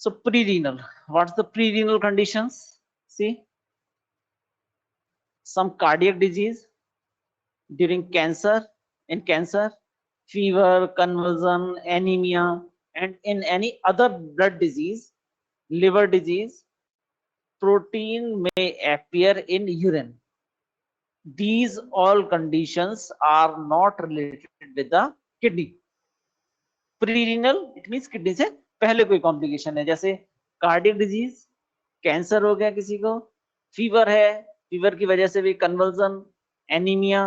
So pre-renal, what's the pre-renal conditions? See, some cardiac disease during cancer, in cancer, fever, convulsion, anemia, and in any other blood disease, liver disease, protein may appear in urine. These all conditions are not related with the kidney. Pre-renal, it means kidney से पहले कोई complication है, जैसे cardiac disease, cancer हो गया किसी को, fever है, फीवर की वजह से भी कन्वर्जन, एनीमिया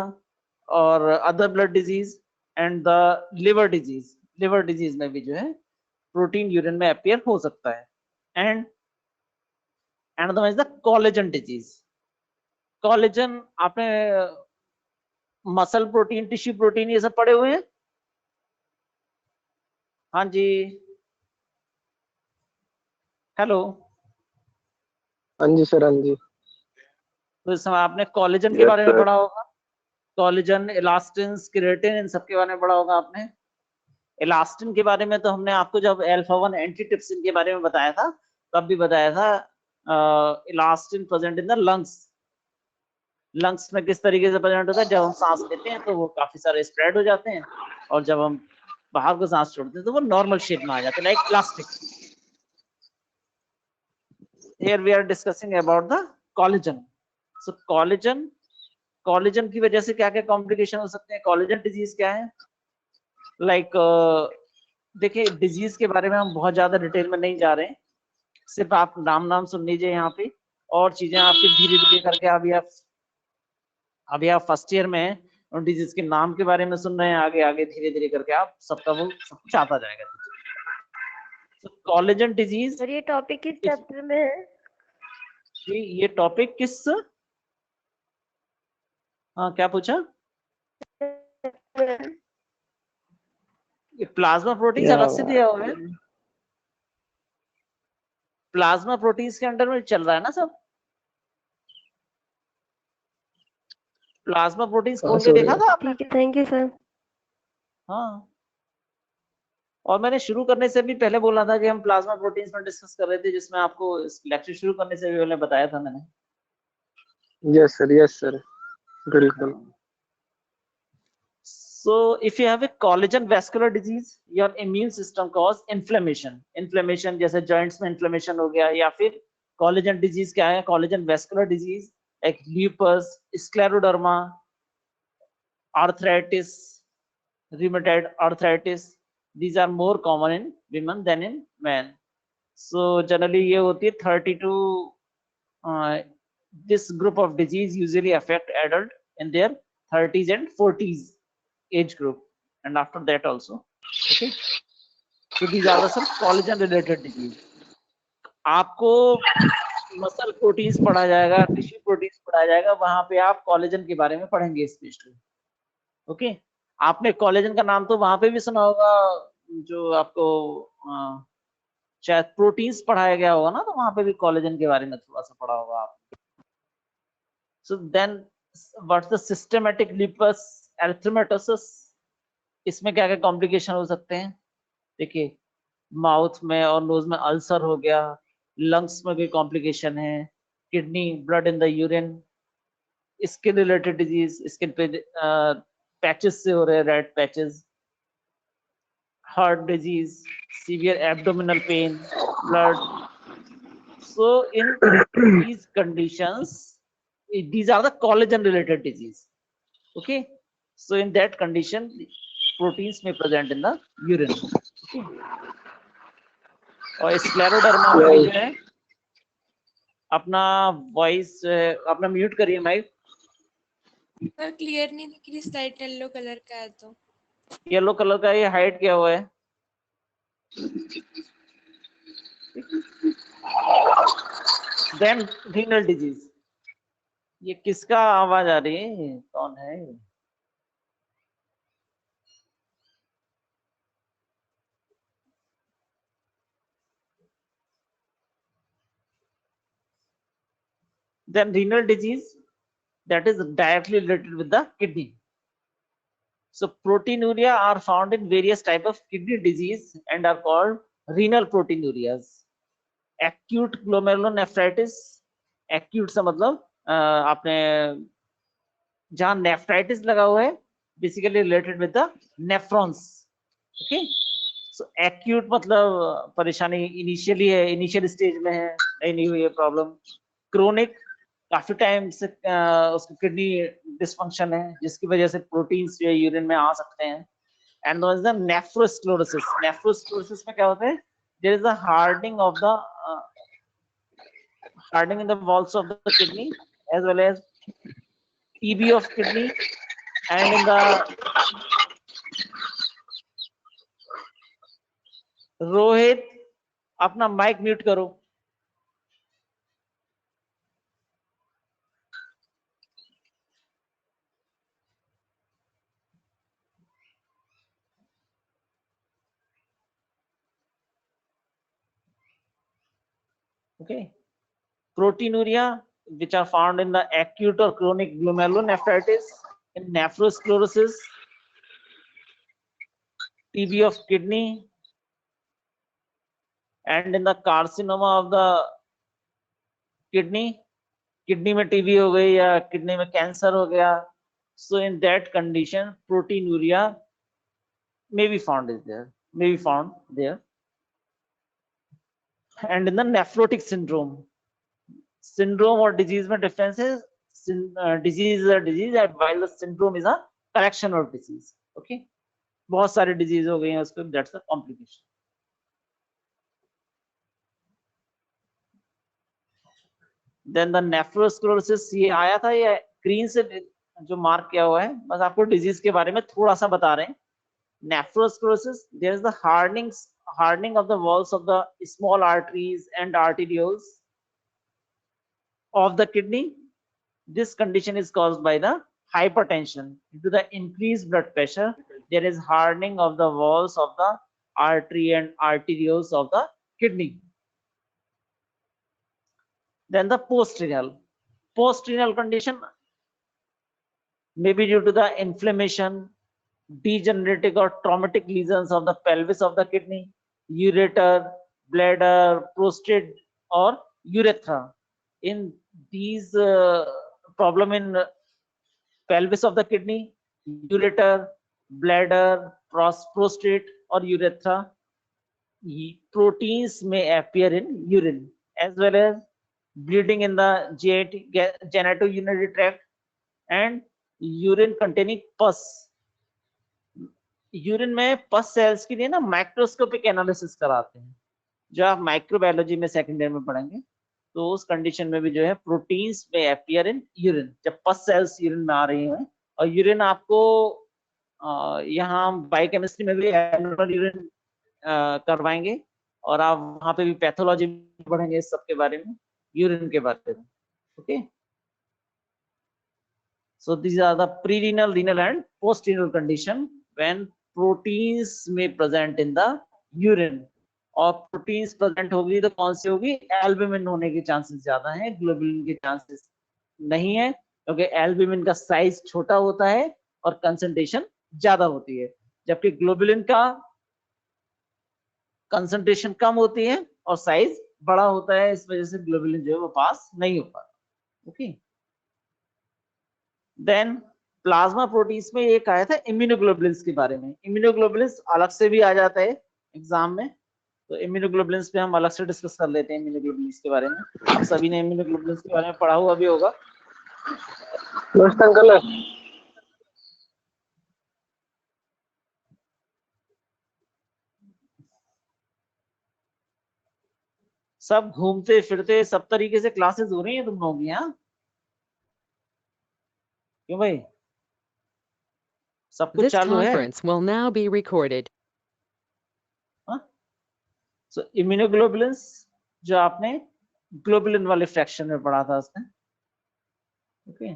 और other blood disease and the liver disease में भी जो है प्रोटीन यूरिन में अपीयर हो सकता है. And another one is the collagen disease. Collagen आपने मसल प्रोटीन, टिश्यू प्रोटीन ये सब पढ़े हुए हैं? हाँ जी, हेलो. हाँ जी सर, हाँ जी. तो इस समय आपने कोलेजन के बारे में पढ़ा होगा, कोलेजन, इलास्टिन, केराटिन, इन सब के बारे में पढ़ा होगा आपने. इलास्टिन के बारे में तो हमने आपको जब अल्फा 1 एंटीट्रिप्सिन के बारे में बताया था तब भी बताया था. Elastin present in the lungs. Lungs में किस तरीके से प्रेजेंट होता है, जब हम सांस लेते हैं तो वो काफी सारे स्प्रेड हो जाते हैं और जब हम बाहर को सांस छोड़ते हैं तो वो नॉर्मल शेप में आ जाते हैं, like elastic. Here we are discussing about the collagen. So collagen की वजह से क्या क्या कॉम्प्लिकेशन हो सकते हैं, कोलेजन डिजीज क्या है, लाइक देखिए डिजीज के बारे में हम बहुत ज्यादा डिटेल में नहीं जा रहे हैं, सिर्फ आप नाम सुन लीजिए यहाँ पे, और चीजें आपकी धीरे धीरे करके अभी आप फर्स्ट ईयर में हैं और डिजीज के नाम के बारे में सुन रहे हैं, आगे आगे धीरे धीरे करके आप सबका वो सब कुछ आता जाएगा. तो कोलेजन डिजीज, और ये टॉपिक किस चैप्टर में है? ये टॉपिक किस, हाँ क्या पूछा, ये प्लाज्मा प्रोटीन अलग से दिया हुआ है, प्लाज्मा प्रोटीन्स के अंडर में चल रहा है ना सब. प्लाज्मा प्रोटीन्स खोल के देखा था आपने? ठीक है, थैंक यू सर. हाँ, और मैंने शुरू करने से भी पहले बोला था कि हम प्लाज्मा प्रोटीन्स में डिस्कस कर रहे थे, जिसमें आपको लेक्चर शुरू करने से भी पहले बताया था मैंने. यस सर, बिल्कुल. So if you have a collagen vascular disease, your immune system cause inflammation जैसे joints में inflammation हो गया, या फिर collagen disease क्या है, collagen vascular disease like lupus, scleroderma, arthritis, rheumatoid arthritis, these are more common in women than in men. So generally ये होती है 30 to this group of disease usually affect adult in their 30s and 40s age group, and after that also. Okay, so these are the some collagen related disease. आपको muscle proteins पढ़ा जाएगा, tissue proteins पढ़ाया जाएगा, वहां पे आप collagen के बारे में पढ़ेंगे स्पेशली. ओके, आपने कोलेजन का नाम तो वहां पे भी सुना होगा, जो आपको शायद प्रोटीन्स पढ़ाया गया होगा ना, तो वहां पे भी कोलेजन के बारे में थोड़ा सा पढ़ा होगा आप. So then what's the systematic lupus erythematosus, इसमें क्या क्या कॉम्प्लिकेशन हो सकते हैं. देखिए माउथ में और नोज में अल्सर हो गया, लंग्स में भी कॉम्प्लिकेशन है, kidney, blood in the urine, skin related disease, skin पे पैचेस से हो रहे हैं, red patches, heart disease, severe abdominal pain, blood. So in these conditions, these are the collagen related disease. Okay, so in that condition proteins may present in the urine. Okay, और scleroderma में जो है, अपना voice अपना mute करिए mic. Sir clear नहीं दिख रही स्लाइड, येलो कलर का है तो. येलो कलर का ये हाइड किया हुआ है. देन रीनल डिजीज, ये किसका आवाज आ रही है, कौन है? Then renal disease, that is directly related with the kidney. So proteinuria are found in various type of kidney disease and are called renal proteinurias. Acute glomerulonephritis, acute से मतलब आपने जहां नेफ्राइटिस लगा हुआ है, basically related with the nephrons. Okay, so acute मतलब परेशानी initially है, इनिशियल स्टेज में है, नहीं हुई है प्रॉब्लम। क्रोनिक काफी टाइम से उसकी किडनी डिसफंक्शन है, जिसकी वजह से प्रोटीन्स जो है यूरिन में आ सकते हैं। एंड द नेफ्रोस्क्लेरोसिस, नेफ्रोस्क्लेरोसिस में क्या होता है, there is a hardening of the hardening in the walls of the kidney as well as TB of kidney and in the Rohit अपना माइक म्यूट करो। Okay, proteinuria which are found in the acute or chronic glomerulonephritis, in nephrosclerosis, TB of kidney and in the carcinoma of the kidney, kidney में TB हो गई या kidney में cancer हो गया, so in that condition proteinuria may be found there. And in the nephrotic syndrome or disease में difference है, disease is a disease and while the syndrome is a collection of disease. Okay, बहुत सारे disease हो गए हैं उसको, that's a complication. Then the nephrosclerosis, ये आया था, ये ग्रीन से जो मार्क किया हुआ है, बस आपको डिजीज के बारे में थोड़ा सा बता रहे हैं। Nephrosclerosis, there is the hardening of the walls of the small arteries and arterioles of the kidney. This condition is caused by the hypertension. Due to the increased blood pressure, there is hardening of the walls of the artery and arterioles of the kidney. Then the postrenal condition may be due to the inflammation, degenerative or traumatic lesions of the pelvis of the kidney, ureter, bladder, prostate or urethra. In these problem in pelvis of the kidney, ureter, bladder, prostate or urethra, proteins may appear in urine, as well as bleeding in the genitourinary tract and urine containing pus. Urine में पस sales के लिए ना microscopic analysis कराते हैं, जो आप microbiology में सेकंड ईयर में पढ़ेंगे। तो उस कंडीशन में भी जो है प्रोटीन्स में अपीयर इन यूरिन, जब पस सेल्स यूरिन में आ रही हैं। और यूरिन आपको यहाँ बायोकेमिस्ट्री में भी एब्नॉर्मल यूरिन करवाएंगे और आप वहां पे भी पैथोलॉजी पढ़ेंगे इस सब के बारे में, यूरिन के बारे में। Okay, so these are the pre-renal, renal and post-renal condition when proteins may present in the urine. और प्रोटीन्स प्रेजेंट होगी तो कौन सी होगी, एल्बुमिन होने के चांसेस ज्यादा हैं, ग्लोबुलिन के चांसेस नहीं है, क्योंकि एल्बुमिन का साइज छोटा होता है और कंसंट्रेशन ज्यादा होती है, जबकि ग्लोबुलिन का कंसंट्रेशन कम होती है और साइज बड़ा होता है, इस वजह से ग्लोबुलिन जो है वो पास नहीं हो पाता। ओके, देन प्लाज्मा प्रोटीन्स में एक आया था इम्यूनोग्लोबुलिन्स के बारे में। इम्यूनोग्लोबुलिन्स अलग से भी आ जाता है एग्जाम में, तो इम्यूनोग्लोबुलिन्स पे हम अलग से डिस्कस कर लेते हैं। इम्यूनोग्लोबुलिन्स के बारे में आप सभी ने इम्यूनोग्लोबुलिन्स के बारे में पढ़ा हुआ भी होगा। सब घूमते फिरते सब तरीके से क्लासेस हो रही हैं तुम लोगों की, हाँ क्यों भाई, सब कुछ चालू है? will now be recorded. So immunoglobulins जो आपने ग्लोबुलिन वाले फ्रैक्शन में पढ़ा था उसमें। Okay,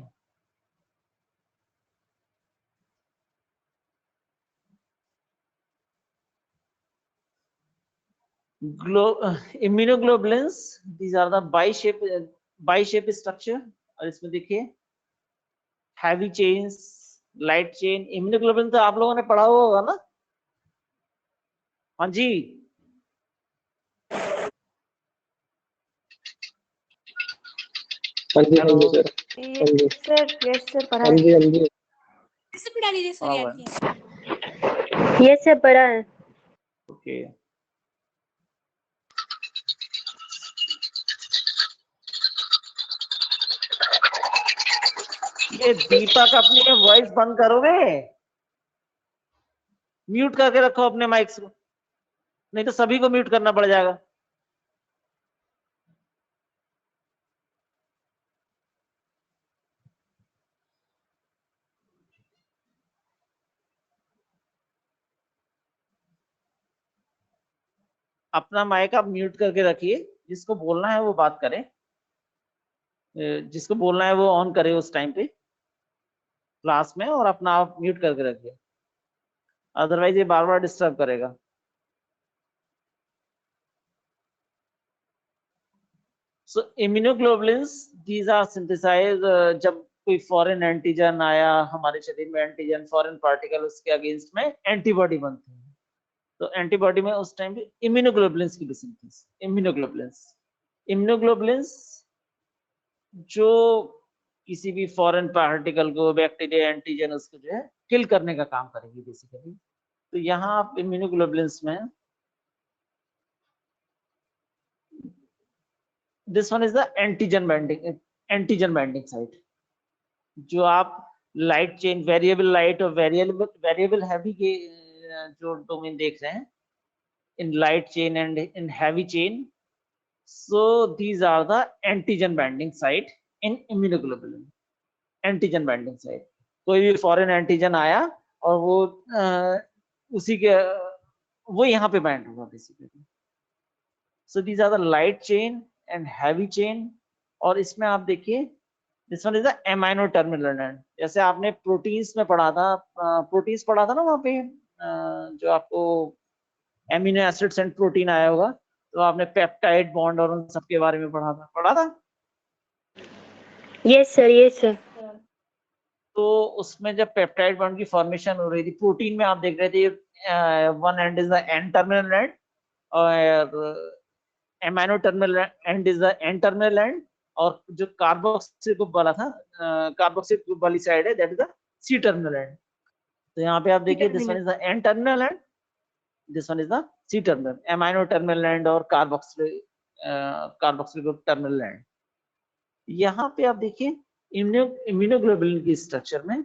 immunoglobulins, these are the bi-shape structure। और इसमें देखिए heavy chains, light chain. Immunoglobulin तो आप लोगों ने पढ़ा हुआ होगा ना? हाँ जी, हाँ जी हेलो सर। हाँ जी यस सर पढ़ा हाँ है। जी हाँ जी से पढ़ा लीजिए पढ़ा सर हुआ याद है। किया यस सर पढ़ा है। ओके ये दीपक अपनी वॉइस बंद करोगे? म्यूट करके रखो अपने माइक्स को, नहीं तो सभी को म्यूट करना पड़ जाएगा। अपना माइक आप म्यूट करके रखिए, जिसको बोलना है वो बात करे, जिसको बोलना है वो ऑन करे उस टाइम पे क्लास में, और अपना आप म्यूट करके रखिए, अदरवाइज ये बार बार डिस्टर्ब करेगा। सो इम्यूनोग्लोबुलिन्स दीज आर सिंथेसाइज, जब कोई फॉरेन एंटीजन आया हमारे शरीर में, एंटीजन फॉरेन पार्टिकल, उसके अगेंस्ट में एंटीबॉडी बनती है, तो एंटीबॉडी में उस टाइम पे इम्यूनोग्लोबुलिन्स की भी सिंथेसिस। इम्यूनोग्लोबुलिन्स जो किसी भी फॉरेन पार्टिकल को, बैक्टीरिया, एंटीजन, उसको जो है किल करने का काम करेगी बेसिकली। तो यहाँ आप इम्यूनोग्लोबुलिन्स में, this one is the antigen binding site, जो आप लाइट चेन, वेरिएबल लाइट और वेरिएबल हैवी के जो डोमेन देख रहे हैं, in light chain and in heavy chain, so these are the antigen binding site in immunoglobulin। Antigen binding site, कोई भी फॉरेन एंटीजन आया और वो उसी के वो यहाँ पे बाइंड होगा basically. So these are the light chain and heavy chain. और इसमें आप देखिए, this one is the amino terminal end, जैसे आपने प्रोटीन्स में पढ़ा था, प्रोटीन्स पढ़ा था ना वहाँ पे, जो आपको एमिनो एसिड्स एंड प्रोटीन आया होगा, तो आपने पेप्टाइड बॉन्ड और उन सबके बारे में पढ़ा था। Yes sir yes sir. तो उसमें जब पेप्टाइड बॉन्ड की फॉर्मेशन हो रही थी प्रोटीन में, आप देख रहे थे one end is the N terminal end, और amino terminal end is the N terminal end, और जो कार्बोक्सिल ग्रुप वाला था, कार्बोक्सिल ग्रुप वाली साइड है, that is the C terminal end. तो यहाँ पे आप देखिए, this one is the N terminal end, this one is the C terminal, amino terminal end और कार्बोक्सिल ग्रुप टर्मिनल एंड। यहाँ पे आप देखिए इम्यूनोग्लोबुलिन की स्ट्रक्चर में,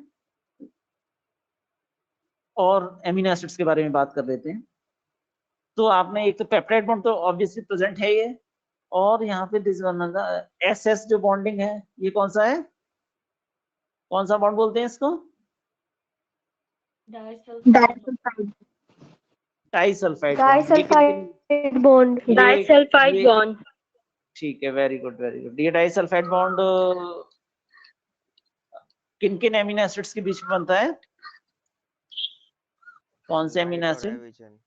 और एमिनो एसिड्स के बारे में बात कर लेते हैं। तो आपने एक तो पेप्टाइड बॉन्ड तो ऑब्वियसली प्रेजेंट है ये, और यहाँ पे दिस वन एसएस जो बॉन्डिंग है, ये कौन सा है, कौन सा बॉन्ड बोलते हैं इसको? Disulphide disulphide bond. Disulphide bond. ठीक है, वेरी गुड वेरी गुड। ये डाइसल्फाइड बॉन्ड किन किन एमिनो एसिड्स के बीच में बनता है? कौन से एमिनो एसिड?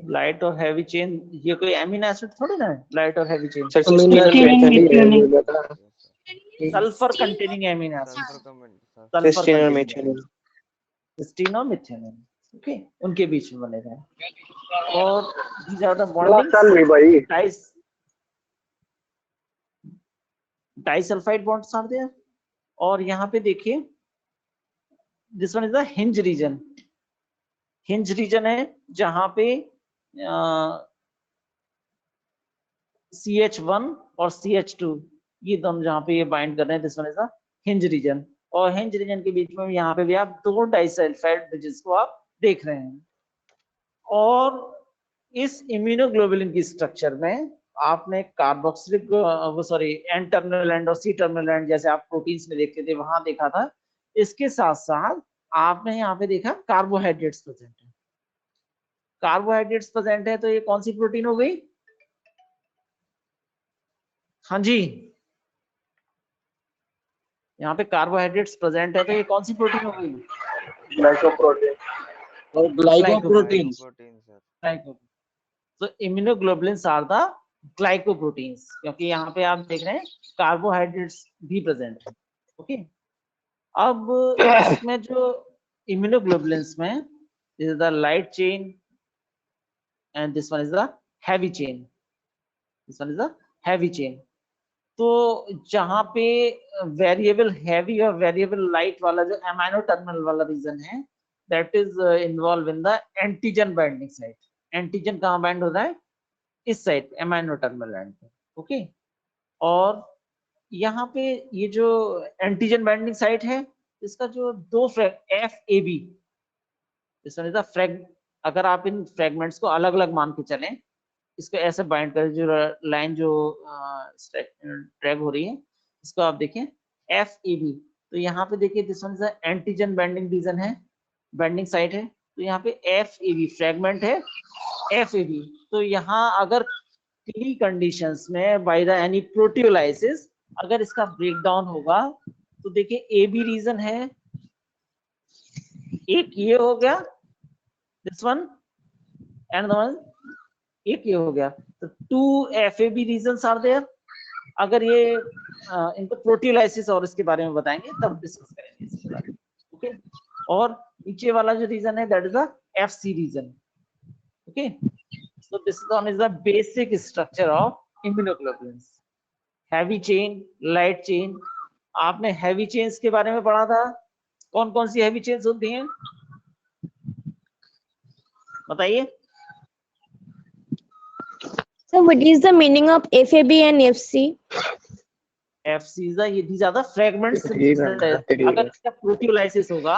लाइट और हैवी चेन। ये कोई एमिनो एसिड थोड़ी ना है, लाइट और heavy chain. Sulphur containing amino acid, cysteine और मिथेनॉल, ओके, उनके बीच में बनेगा। और these are the bondings, disulphide bonds are there. और यहाँ पे देखिए, this one is the hinge region. Hinge region है जहां पे CH1 और CH2, ये दोनों जहां पे ये बाइंड कर रहे हैं, this one is the hinge reason. और हिंज रीजन के बीच में यहाँ पे भी आप दो डाइसल्फाइड ब्रिजेस को आप देख रहे हैं। और इस इम्यूनोग्लोबुलिन की स्ट्रक्चर में आपने कार्बोक्सिलिक, वो सॉरी, एन टर्मिनल एंड और सी टर्मिनल एंड, जैसे आप प्रोटीन्स में देखते थे वहां देखा था। इसके साथ साथ आपने यहाँ पे देखा कार्बोहाइड्रेट्स प्रेजेंट है। कार्बोहाइड्रेट्स प्रेजेंट है तो ये कौन सी प्रोटीन हो गई? हाँ जी, यहाँ पे कार्बोहाइड्रेट्स प्रेजेंट है तो ये कौन सी प्रोटीन हो गई? ग्लाइकोप्रोटीन और ग्लाइकोप्रोटीन। तो इम्यूनोग्लोबुलिन्स आर द ग्लाइकोप्रोटीन्स, क्योंकि यहाँ पे आप देख रहे हैं कार्बोहाइड्रेट्स भी प्रेजेंट है। ओके, अब इसमें जो इम्यूनोग्लोबुलिन्स में, this is the light chain and this one is the heavy chain, this one is the heavy chain. तो जहां पे वेरिएबल हैवी और वेरिएबल लाइट वाला जो एमाइनो टर्मिनल वाला रीजन है, that is involve in the antigen binding site. Antigen कहाँ bind होता है? इस साइड, एमाइनो टर्मिनल एंड पे। ओके, और यहाँ पे ये जो एंटीजन बाइंडिंग साइट है, इसका जो दो एफ ए बी, अगर आप इन फ्रेगमेंट्स को अलग अलग मान के चलें, इसको ऐसे बाइंड करें, जो लाइन जो ट्रैक हो रही है, इसको आप देखें एफ ए बी, तो यहाँ पे देखिए this one is antigen binding region है, बाइंडिंग साइट है। तो यहाँ पे एफ ए बी फ्रेगमेंट है, एफ ए बी। तो यहाँ अगर किन्हीं कंडीशंस में बाय द एनी प्रोटियोलाइसिस अगर इसका ब्रेकडाउन होगा, तो देखिए ए बी रीजन है, एक ये हो गया this one, and the one एक ये हो गया, तो 2 FAB रीजन्स आर देयर। अगर ये इनको प्रोटियोलाइसिस और इसके बारे में बताएंगे तब डिस्कस करेंगे इसके बारे में। ओके, और नीचे वाला जो रीजन है that is the FC region. Okay, so this is the basic structure of immunoglobulins. Heavy chain, light chain. आपने हैवी चेन्स के बारे में पढ़ा था, कौन कौन सी हैवी चेन्स होती हैं बताइए? So what is the meaning of FAB and FC? FC is the, these are the fragments। ठीक है, ठीक है। अगर इसका प्रोटियोलाइसिस होगा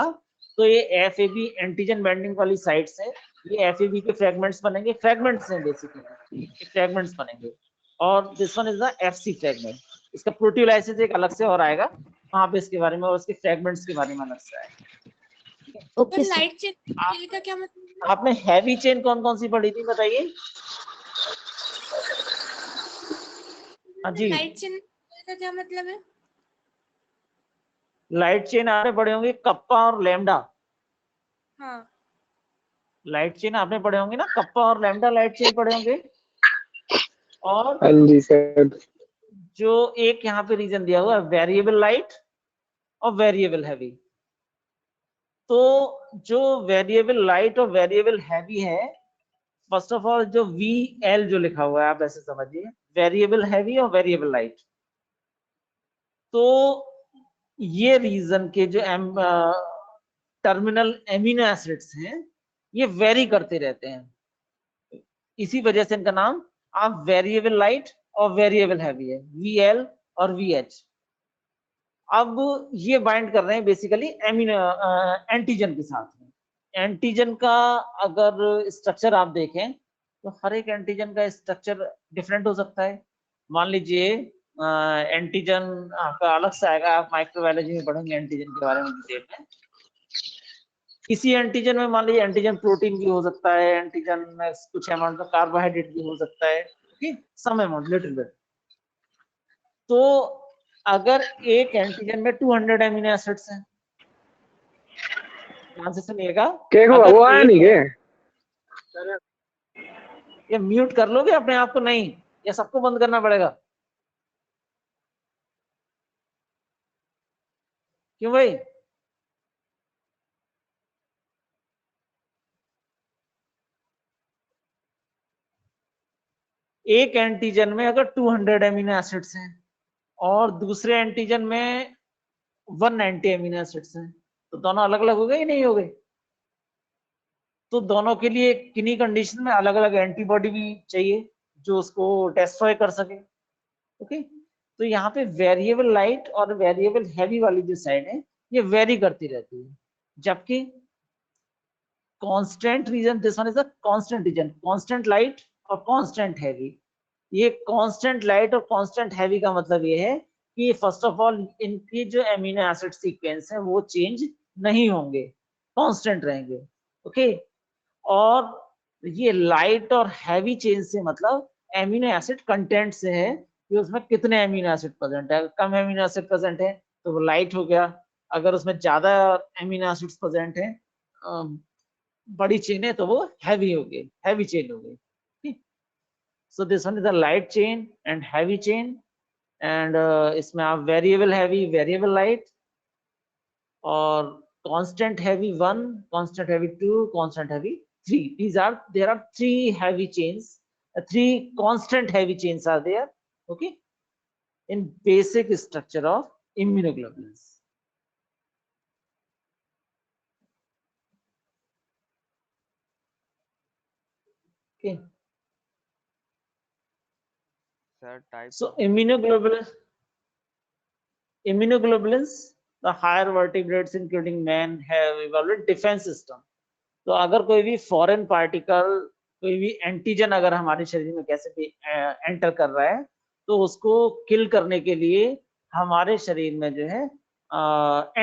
तो ये FAB एंटीजन बाइंडिंग वाली साइट से ये FAB के फ्रेगमेंट्स बनेंगे, फ्रेगमेंट्स हैं बेसिकली, फ्रेगमेंट्स बनेंगे। और this one is the FC fragment. इसका प्रोटियोलाइसिस एक अलग से और आएगा, वहां पे इसके बारे में और उसके फ्रेगमेंट्स के बारे में अलग से आएगा। तो Okay. sir. लाइट चेन का क्या मतलब है? आपने हैवी चेन कौन कौन सी पढ़ी थी बताइए? हाँ जी, लाइट चेन का क्या मतलब है? लाइट चेन आपने पढ़े होंगे कप्पा और लैम्डा। हाँ, लाइट चेन आपने पढ़े होंगे ना, कप्पा और लैम्डा लाइट चेन पढ़े होंगे। और हाँ जी सर। जो एक यहाँ पे रीजन दिया हुआ है वेरिएबल लाइट और वेरिएबल हैवी। तो जो वेरिएबल लाइट और वेरिएबल हैवी है, फर्स्ट ऑफ ऑल जो VL जो लिखा हुआ है आप ऐसे समझिए, वेरिएबल हैवी और वेरिएबल लाइट। तो ये रीजन के जो टर्मिनल एमिनो एसिड्स हैं ये वेरी करते रहते हैं, इसी वजह से इनका नाम आप वेरिएबल लाइट और वेरिएबल हैवी है, VL और VH। अब ये बाइंड कर रहे हैं बेसिकली एमिनो एंटीजन के साथ में। एंटीजन का अगर स्ट्रक्चर आप देखें तो हर एक एंटीजन का स्ट्रक्चर डिफरेंट हो सकता है। मान लीजिए एंटीजन आपका अलग से आएगा, आप माइक्रोबायोलॉजी में पढ़ेंगे एंटीजन के बारे में डिटेल में। किसी एंटीजन में मान लीजिए एंटीजन प्रोटीन भी हो सकता है, एंटीजन में कुछ अमाउंट में कार्बोहाइड्रेट भी हो सकता है, सम अमाउंट लिटिल बिट। तो अगर एक एंटीजन में 200 एमिनो एसिड्स हैं, ध्यान से सुनिएगा, क्या हुआ, वो आया नहीं क्या? ये म्यूट कर लोगे अपने आप को? नहीं, ये सबको बंद करना पड़ेगा। क्यों भाई? एक एंटीजन में अगर 200 एमिनो एसिड्स हैं और दूसरे एंटीजन में 190 एमिनो एसिड्स हैं, तो दोनों अलग अलग हो गए या नहीं हो गए? तो दोनों के लिए किन्हीं कंडीशन में अलग अलग एंटीबॉडी भी चाहिए जो उसको डिस्ट्रॉय कर सके। ओके, तो यहाँ पे वेरिएबल लाइट और वेरिएबल हैवी वाली जो साइड है ये वेरी करती रहती है, जबकि constant region, this one is a constant region, constant light और कांस्टेंट हैवी। ये कांस्टेंट लाइट और कांस्टेंट हैवी का मतलब ये है कि फर्स्ट ऑफ ऑल इनकी जो एमिनो एसिड सीक्वेंस है वो चेंज नहीं होंगे, कांस्टेंट रहेंगे। ओके, और ये लाइट और हैवी चेन से मतलब एमिनो एसिड कंटेंट से है कि उसमें कितने एमिनो एसिड प्रेजेंट है। कम एमिनो एसिड प्रेजेंट है तो वो लाइट हो गया, अगर उसमें ज्यादा एमिनो एसिड्स प्रेजेंट है, बड़ी चेन है, तो वो हैवी हो गई, हैवी चेन हो गई। So this one is the light chain and heavy chain, and इसमें आप variable heavy, variable light और constant heavy 1, constant heavy 2, constant heavy 3. There are 3 heavy chains, 3 constant heavy chains are there. Okay, in basic structure of immunoglobulins. Okay. Sir, types So of immunoglobulins, the higher vertebrates including man have evolved defense system. तो अगर कोई भी foreign particle, कोई भी antigen अगर हमारे शरीर में कैसे भी एंटर कर रहा है, तो उसको किल करने के लिए हमारे शरीर में जो है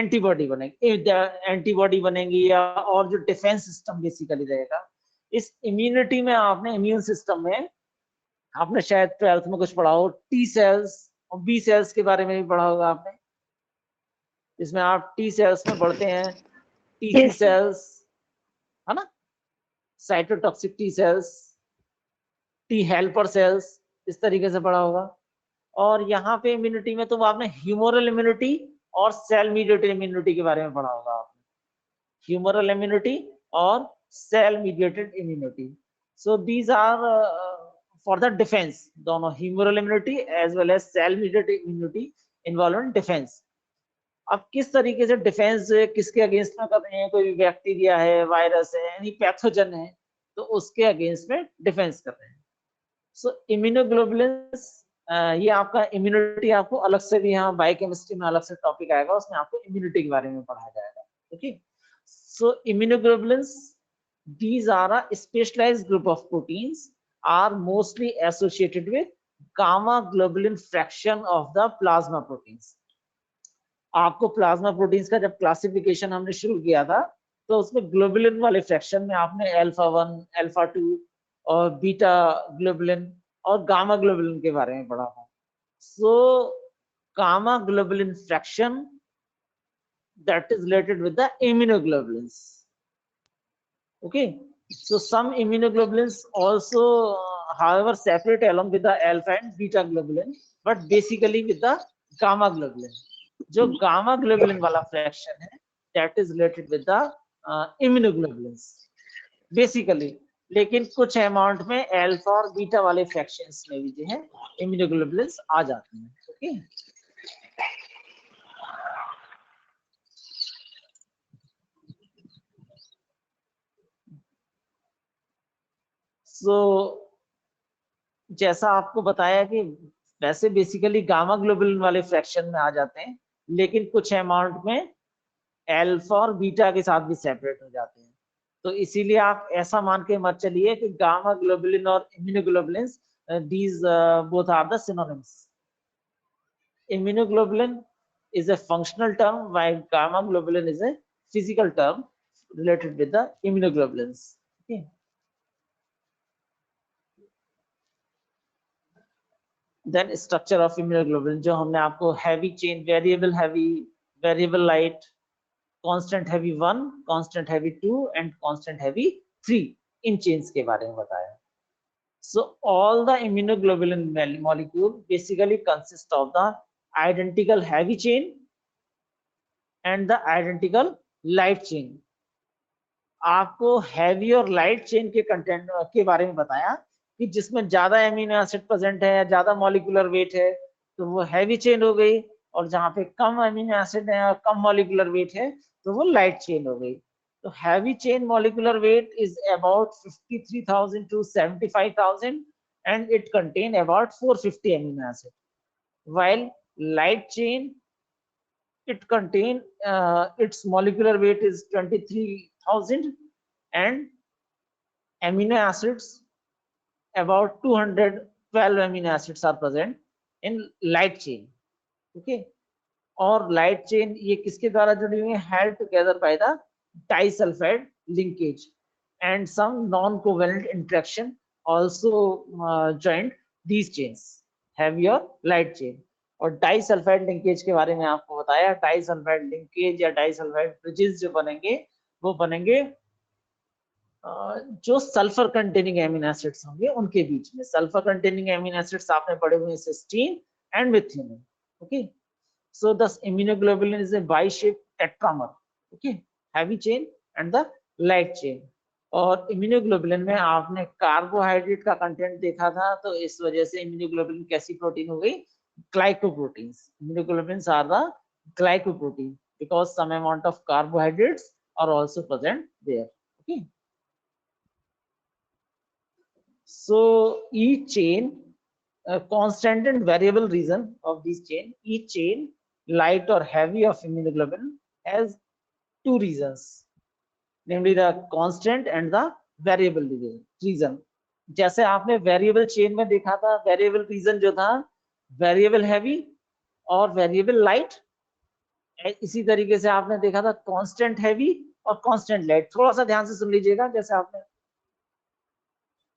एंटीबॉडी बनेगी, एंटीबॉडी बनेगी, या और जो डिफेंस सिस्टम बेसिकली रहेगा। इस इम्यूनिटी में आपने, इम्यून सिस्टम में आपने शायद 12th में कुछ पढ़ा हो, टी सेल्स और बी सेल्स के बारे में भी पढ़ा होगा आपने। इसमें आप टी सेल्स में पढ़ते हैं टी Yes. सेल्स, है ना, cytotoxic T cells, T helper cells, इस तरीके से पढ़ा होगा। और यहाँ पे इम्यूनिटी में तो आपने ह्यूमरल इम्यूनिटी और सेल मीडिएटेड इम्यूनिटी के बारे में पढ़ा होगा आपने, ह्यूमरल इम्यूनिटी और cell mediated immunity. So these are for the defence, दोनों humoral immunity as well as cell mediated immunity involve in defence. अब किस तरीके से डिफेंस किसके अगेंस्ट में कर रहे हैं, कोई बैक्टीरिया है, वायरस है, यानी पैथोजन है, तो उसके अगेंस्ट में डिफेंस कर रहे हैं। सो इम्यूनोग्लोबुलिन्स, ये आपका इम्यूनिटी आपको अलग से भी, यहाँ बायोकेमिस्ट्री में अलग से टॉपिक आएगा, उसमें आपको इम्यूनिटी के बारे में पढ़ाया जाएगा। Okay, so immunoglobulins, these are a specialized group of proteins, are mostly associated with gamma globulin fraction of the plasma proteins. आपको प्लाज्मा प्रोटीन्स का जब क्लासिफिकेशन हमने शुरू किया था, तो उसमें ग्लोबुलिन वाले फ्रैक्शन में आपने अल्फा 1, अल्फा 2 और बीटा ग्लोबुलिन और गामा ग्लोबुलिन के बारे में पढ़ा था। So gamma globulin fraction that is related with the immunoglobulins. Okay, so some immunoglobulins also however separate along with the alpha and beta globulin, but basically with the gamma globulin. जो gamma globulin वाला fraction है, that is related with the immunoglobulins basically, लेकिन कुछ amount में alpha और beta वाले fractions में भी जो है इम्यूनोग्लोबुलिन्स आ जाते हैं। ओके, सो जैसा आपको बताया कि वैसे बेसिकली गामा ग्लोबुलिन वाले फ्रैक्शन में आ जाते हैं, लेकिन कुछ अमाउंट में अल्फा और बीटा के साथ भी सेपरेट हो जाते हैं। तो इसीलिए आप ऐसा मान के मत चलिए कि गामा ग्लोबुलिन और immunoglobulins, these both are the synonyms. Immunoglobulin is a functional term, while gamma globulin is a physical term related with the immunoglobulins. Okay. Then structure of immunoglobulin, जो हमने आपको heavy chain, variable heavy, variable light, constant heavy 1, constant heavy 2 and constant heavy 3 in chains के बारे में बताया। So all the immunoglobulin molecule basically consist of the identical heavy chain and the identical light chain. आपको heavy और light chain के content के बारे में बताया कि जिसमें ज्यादा एमिनो एसिड प्रेजेंट है या ज्यादा मॉलिक्यूलर वेट है तो वो हैवी चेन हो गई, और जहाँ पे कम एमिनो एसिड है और कम मॉलिक्यूलर वेट है तो वो लाइट चेन हो गई। तो heavy chain molecular weight is about 53,000 to 75,000 and it contain about 450 amino acid, while light chain it contain its molecular weight is 23,000 and amino acids about 212 amino acids are present in light chain. Okay, और light chain ये किसके द्वारा जुड़ी हुई है, held together by the disulphide linkage and some non covalent interaction also joint these chains heavy और light chain. और disulphide linkage के बारे में आपको बताया, डाइसल्फाइड लिंकेज या डाइसल्फाइड ब्रिजेस जो बनेंगे वो बनेंगे जो सल्फर कंटेनिंग एमिनो एसिड्स होंगे उनके बीच में। सल्फर कंटेनिंग एमिनो एसिड्स आपने पढ़े हुए हैं, cysteine and methionine. Okay, so thus immunoglobulin is a bi-shaped tetramer, okay, heavy chain and the light chain। और इम्यूनोग्लोबुलिन में आपने कार्बोहाइड्रेट का कंटेंट देखा था, तो इस वजह से इम्यूनोग्लोबुलिन कैसी प्रोटीन हो गई, glycoproteins. Immunoglobulins are the glycoprotein because some amount of carbohydrates are also present there. Okay. So each chain, a constant and variable region of this chain, each chain, light or heavy of immunoglobulin, has two regions, namely the constant and the variable region. जैसे आपने variable chain में देखा था, variable region जो था variable heavy और variable light, इसी तरीके से आपने देखा था कांस्टेंट हैवी और कांस्टेंट लाइट। थोड़ा सा ध्यान से सुन लीजिएगा, जैसे आपने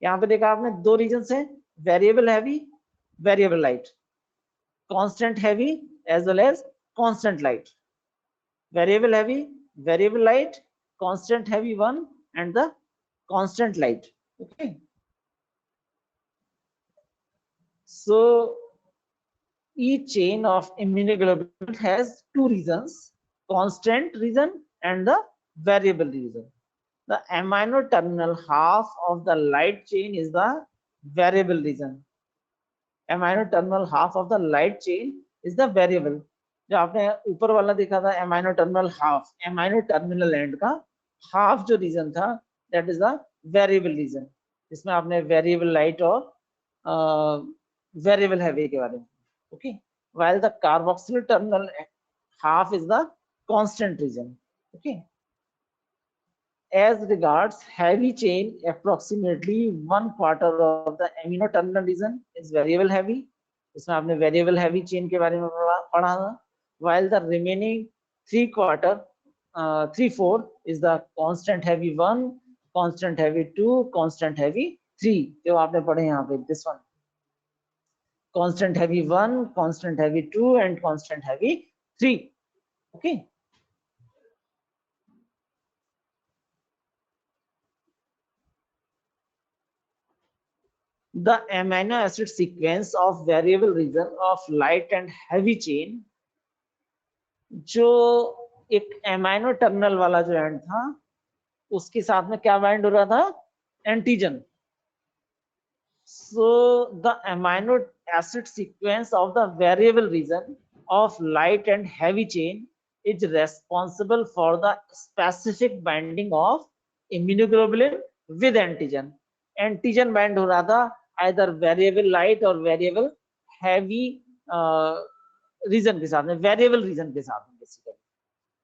यहाँ पे देखा, आपने दो रीजन है, variable heavy, variable light, constant heavy as well as constant light, variable heavy, variable light, constant heavy one and the constant light. Okay. So each chain of immunoglobulin has two regions, constant region and the variable region. The amino terminal half of the light chain is the variable region. Amino terminal half of the light chain is the variable. जो आपने ऊपर वाला देखा था amino terminal half, amino terminal end का half जो region था, that is the variable region. इसमें आपने variable light और variable heavy के बारे में. Okay. While the carboxyl terminal half is the constant region. Okay. As regards heavy chain, approximately 1/4 of the amino terminal region is variable heavy. इसमें आपने variable heavy chain के बारे में पढ़ा था. While the remaining 3/4 is the constant heavy 1, constant heavy 2, constant heavy 3. जो आपने पढ़े यहाँ पे, this one. Constant heavy 1, constant heavy 2 and constant heavy 3. Okay. The amino acid sequence of variable region of light and heavy chain, जो एक amino terminal वाला जो and था, उसके साथ में क्या बाइंड हो रहा था? Antigen. So the amino acid sequence of the variable region of light and heavy chain is responsible for the specific binding of immunoglobulin with antigen. Antigen bind हो रहा था either variable light or variable heavy region के साथ में, variable region के साथ में basically.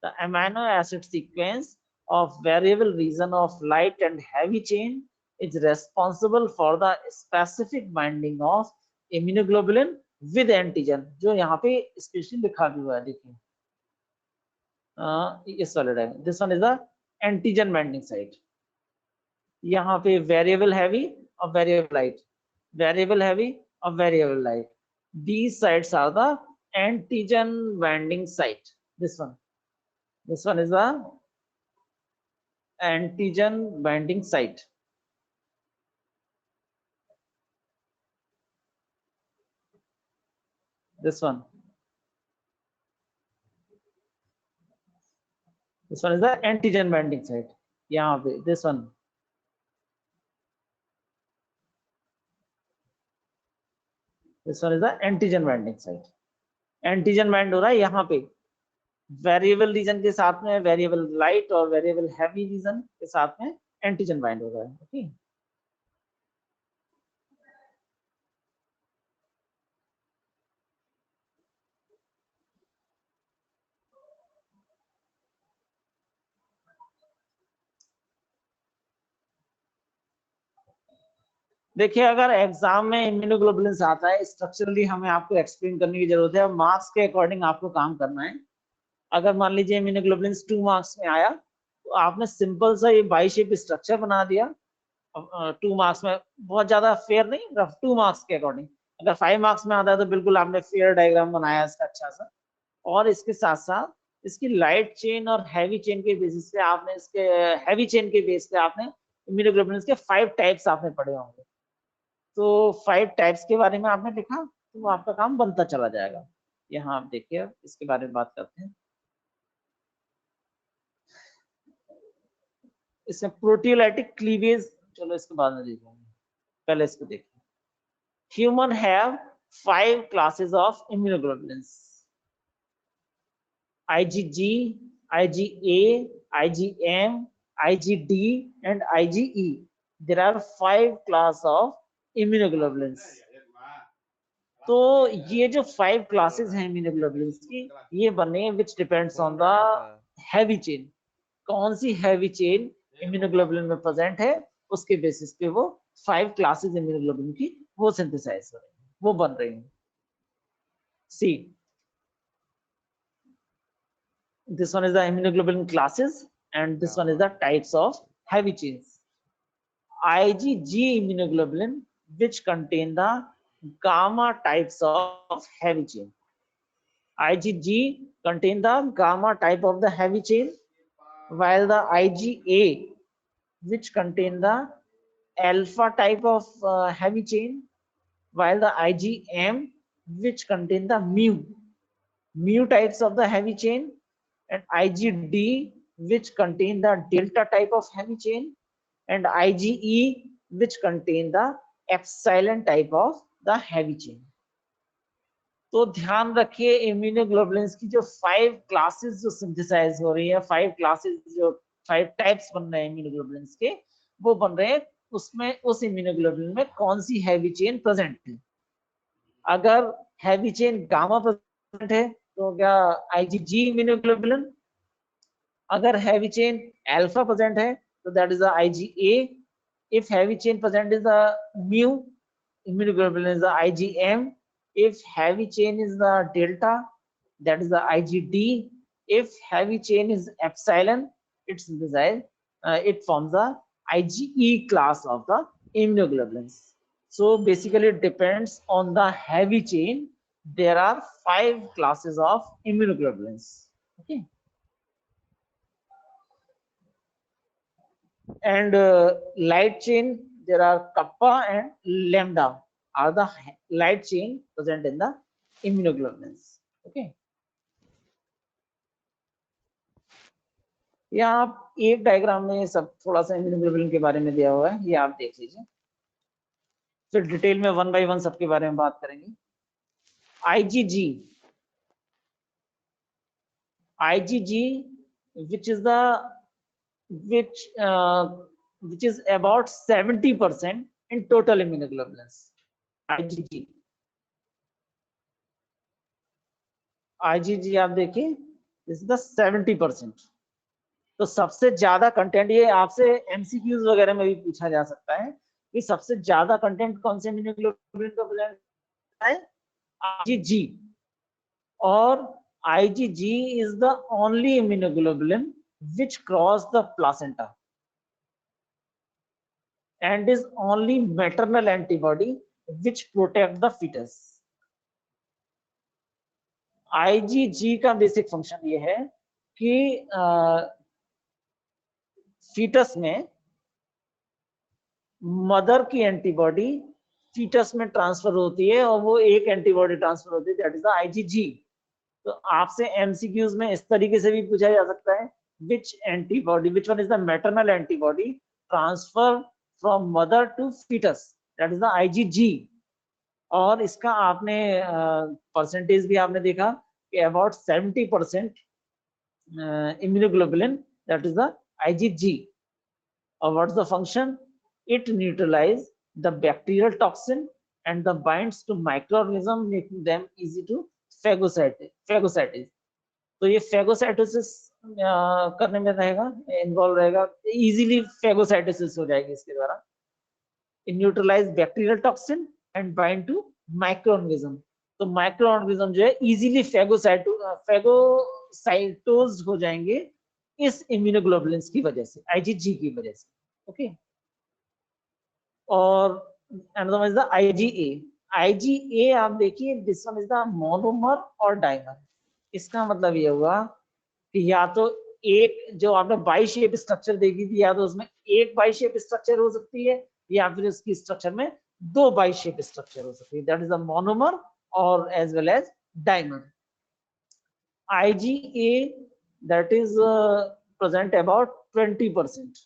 The amino acid sequence of variable region of light and heavy chain is responsible for the specific binding of immunoglobulin with antigen. जो यहाँ पे specially लिखा भी हुआ है, देखिए इस वाले diagram. This one is the antigen binding site. यहाँ पे variable heavy और variable light, variable heavy और variable light. These sites are the antigen binding site. This one is the antigen binding site. This one is the antigen binding site. यहाँ पे this one. This one is the antigen binding site. Antigen bind हो रहा है यहाँ पे variable region के साथ में, वेरिएबल लाइट और वेरिएबल हैवी रीजन के साथ में एंटीजन बाइंड हो रहा है. ओके. देखिए, अगर एग्जाम में इम्यूनोग्लोबुलिन आता है, स्ट्रक्चरली हमें आपको एक्सप्लेन करने की जरूरत है और मार्क्स के अकॉर्डिंग आपको काम करना है. अगर मान लीजिए इम्यूनोग्लोबुलिन 2 मार्क्स में आया, तो आपने सिंपल सा ये बाई शेप स्ट्रक्चर बना दिया. 2 मार्क्स में बहुत ज्यादा फेयर नहीं, रफ 2 मार्क्स के अकॉर्डिंग. अगर 5 मार्क्स में आता है तो बिल्कुल आपने फेयर डायग्राम बनाया इसका अच्छा सा. और इसके साथ साथ इसकी लाइट चेन और हैवी चेन के बेसिस पे आपने, इसके हैवी चेन के बेस पे आपने इम्यूनोग्लोबुलिन के 5 टाइप्स आपने पढ़े होंगे. तो 5 टाइप्स के बारे में आपने लिखा, तो आपका काम बनता चला जाएगा. यहाँ आप देखिए, इसके बारे में बात करते हैं. इसमें प्रोटियोलाइटिक क्लीवेज, चलो इसके बाद में देखेंगे, पहले इसको देखिए. Human have 5 classes of immunoglobulins: IgG, IgA, IgM, IgD, and IgE. There are 5 class of immunoglobulins. तो ये जो 5 क्लासेस हैं immunoglobulins की, ये बने which depends on the heavy chain. कौन सी heavy chain immunoglobulin में present है, उसके बेसिस पे वो 5 classes immunoglobulin की वो synthesize हो रही है, वो बन रही है. See, this one is the immunoglobulin classes and this one is the types of heavy chains. IgG immunoglobulin which contain the gamma types of heavy chain. IgG contain the gamma type of the heavy chain, while the IgA which contain the alpha type of heavy chain, while the IgM which contain the mu types of the heavy chain, and IgD which contain the delta type of heavy chain, and IgE which contain the epsilon type of the heavy chain. तो ध्यान रखिए immunoglobulins की जो 5 classes जो synthesise हो रही है, 5 classes जो 5 टाइप्स बन रहे हैं इम्यूनोग्लोबुलिन्स के, वो बन रहे हैं उसमें उस इम्यूनोग्लोबुलिन में कौन सी हैवी चेन प्रेजेंट है. अगर हैवी चेन गामा प्रेजेंट है तो क्या IgG इम्यूनोग्लोबुलिन, अगर हैवी चेन अल्फा प्रेजेंट है तो that is the IgA, if heavy chain present is the mu immunoglobulin is the IgM, if heavy chain is the delta that is the IgD, if heavy chain is epsilon it forms the IgE class of the immunoglobulins. So basically it depends on the heavy chain. There are 5 classes of immunoglobulins. Okay. And light chain, there are kappa and lambda are the light chain present in the immunoglobulins. Okay. यहाँ आप एक diagram में सब थोड़ा सा immunoglobulin के बारे में दिया हुआ है, ये आप देख लीजिए, फिर डिटेल में 1 by 1 सबके बारे में बात करेंगे. IgG which is the which is about 70% in total immunoglobulins. IgG आप देखिए this is the 70%. तो सबसे ज्यादा कंटेंट, ये आपसे MCQs वगैरह में भी पूछा जा सकता है कि सबसे ज्यादा कंटेंट कौन से इम्यूनोग्लोबुलिन का प्रेजेंट है, IgG. और IgG is the only immunoglobulin which cross the placenta and is only maternal antibody which protect the fetus. IgG का बेसिक फंक्शन ये है कि फीटस में मदर की एंटीबॉडी फीटस में ट्रांसफर होती है और वो एक एंटीबॉडी ट्रांसफर होती है, दैट इज द IgG. तो आपसे MCQs में इस तरीके से भी पूछा जा सकता है which one is the maternal antibody transfer from mother to fetus, that is the IgG. और इसका आपने परसेंटेज भी आपने देखा कि about 70% immunoglobulin, that is the IgG. और what's the function? It neutralizes the bacterial toxin and the binds to microorganism, making them easy to phagocytose. तो ये phagocytosis करने में रहेगा, इन्वॉल्व रहेगा, इजीली phagocytosis हो जाएगी इसके द्वारा. It neutralize bacterial toxin and bind to microorganism. तो माइक्रोऑर्गेनिज्म जो है इजीली phagocytosed हो जाएंगे इस इम्यूनोग्लोबुलिन्स की वजह से, IgG की वजह से. ओके. और another one is the IgA. IgA आप देखिए, this one is the monomer और dimer. इसका मतलब ये हुआ कि या तो एक जो आपने बाई शेप स्ट्रक्चर देखी थी, या तो उसमें एक बाई शेप स्ट्रक्चर हो सकती है या फिर उसकी स्ट्रक्चर में 2 बाई शेप स्ट्रक्चर हो सकती है, दैट इज द मोनोमर और as well as dimer. IgA that is present about 20%.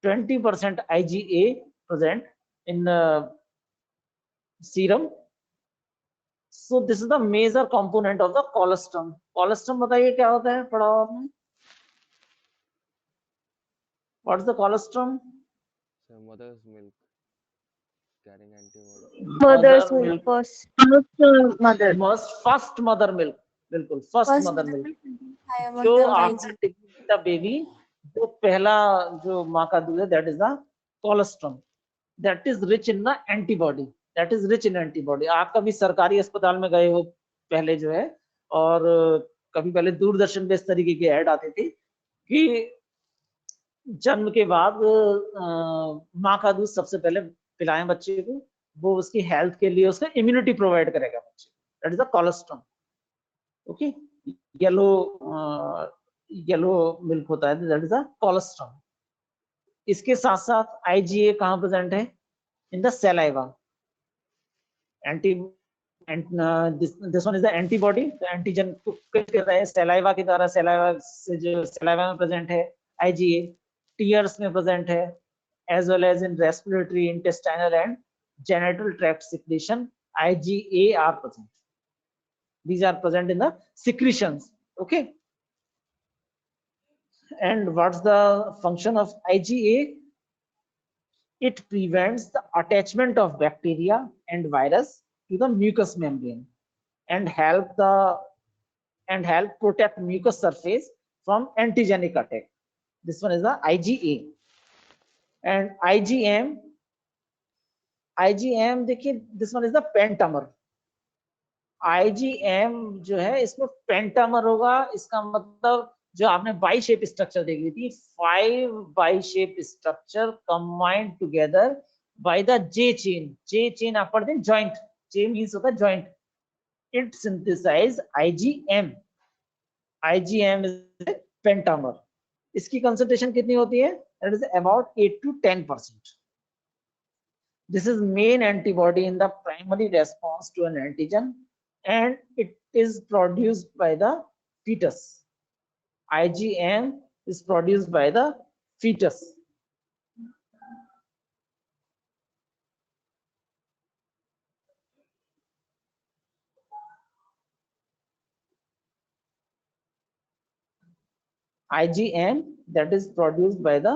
20% IgA present in serum. So this is the major component of the colostrum. Colostrum बताइए क्या होता है, पढ़ा हो आपने? What is the colostrum? So mother's milk carrying antibody. Mother's Mother milk milk. first. Mother. First mother milk. बिल्कुल first First mother mother milk. milk high amount जो of after IG. taking the baby, जो पहला जो माँ का दूध है, that is the colostrum. That is rich in the antibody. That is rich in antibody. आप कभी सरकारी अस्पताल में गए हो पहले जो है, और कभी पहले दूरदर्शन पे इस तरीके की ऐड आती थी कि जन्म के बाद माँ का दूध सबसे पहले पिलाएं बच्चे को, वो उसकी हेल्थ के लिए उसका इम्यूनिटी प्रोवाइड करेगा बच्चे. That is the cholesterol. Okay, yellow milk होता है, दैट इज द कोलेस्ट्रॉल. इसके साथ साथ आईजीए कहाँ प्रेजेंट है? In the saliva. Anti this one is the antibody. Antigen को किल कर रहा है सलाइवा के द्वारा. सलाइवा से जो सलाइवा में प्रेजेंट है आईजीए, टीयर्स में प्रेजेंट है, as well as in respiratory, intestinal and genital tract secretion. IgA are present. These are present in the secretions. Okay. And what's the function of IgA? It prevents the attachment of bacteria and virus to the mucous membrane and help protect mucous surface from antigenic attack. This one is the IgA. And IgM देखिए, this one is the pentamer. IgM जो है इसमें pentamer होगा. इसका मतलब जो आपने by shape structure देखी थी, 5 by shape structure combined together by the J chain. J chain आप पढ़ते हैं जॉइंट. J मींस होता है joint. It synthesize IgM. IgM is pentamer. इसकी कंसंट्रेशन कितनी होती है? That is about 8 to 10%. This is main antibody in the primary response to an antigen, and it is produced by the fetus. IgM is produced by the fetus. IgM that is produced by the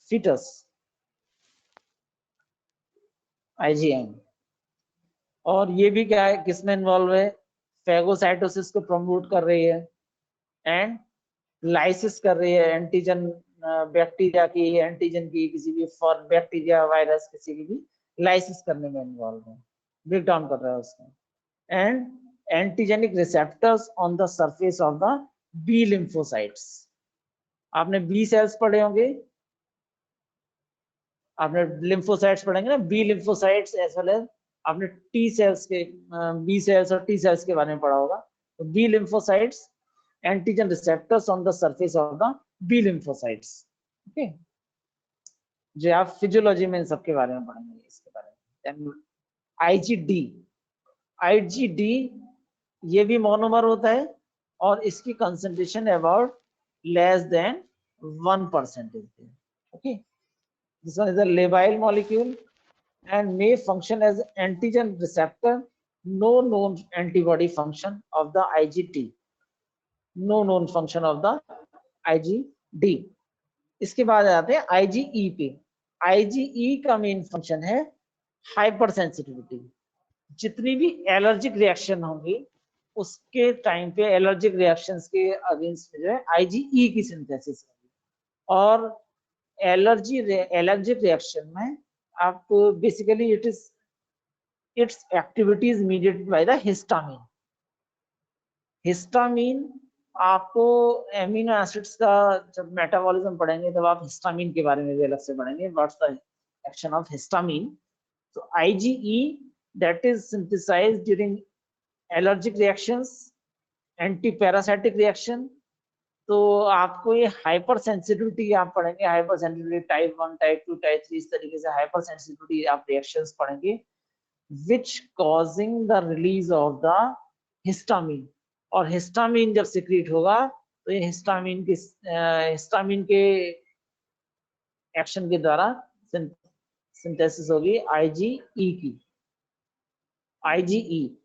fetus. IgM. और ये भी क्या है, किसमें involve है? Phagocytosis को promote कर रही है एंड लाइसिस कर रही है. एंटीजन बैक्टीरिया की, एंटीजन की किसी भी फॉर बैक्टीरिया वायरस किसी की भी लाइसिस करने में इन्वॉल्व है, ब्रेक डाउन कर रहा है उसका. And antigenic receptors on the surface of the B lymphocytes. आपने बी सेल्स पढ़े होंगे, आपने लिम्फोसाइट्स पढ़ेंगे ना, B lymphocytes as well as आपने टी सेल्स के, बी सेल्स और टी सेल्स के बारे में पढ़ा होगा. तो B lymphocytes, antigen receptors on the surface of the B lymphocytes. Okay, जो आप फिजियोलॉजी में इन सब के बारे में पढ़ेंगे, इसके बारे में. आईजीडी. आईजीडी ये भी मोनोमर होता है और इसकी concentration about less than 1%. Okay, this one is a labile molecule and may function as antigen receptor. No known antibody function of the IgD. No known function of the IgD. इसके बाद आते हैं IgE पे. IgE का main function है hyper sensitivity. जितनी भी allergic reaction होंगी उसके टाइम पे एलर्जिक रिएक्शंस के अगेंस्ट में जो है IgE की सिंथेसिस होगी. और एलर्जिक रिएक्शन में आप basically it's activity is mediated by the histamine. Histamine आपको एमिनो एसिड्स का जब मेटाबॉलिज्म पढ़ेंगे तब आप हिस्टामिन के बारे में भी अलग से पढ़ेंगे, what's the action of histamine. तो IgE that is synthesized during allergic reactions, anti-parasitic reaction. तो आपको ये हाइपर सेंसिटिविटी आप पढ़ेंगे, hyper sensitivity type 1, type 2, type 3, इस तरीके से हाइपर सेंसिटिविटी आप रिएक्शंस पढ़ेंगे which causing the release of the histamine. और हिस्टामिन जब सिक्रीट होगा तो ये हिस्टामिन के एक्शन के द्वारा सिंथेसिस होगी IgE की. IgE.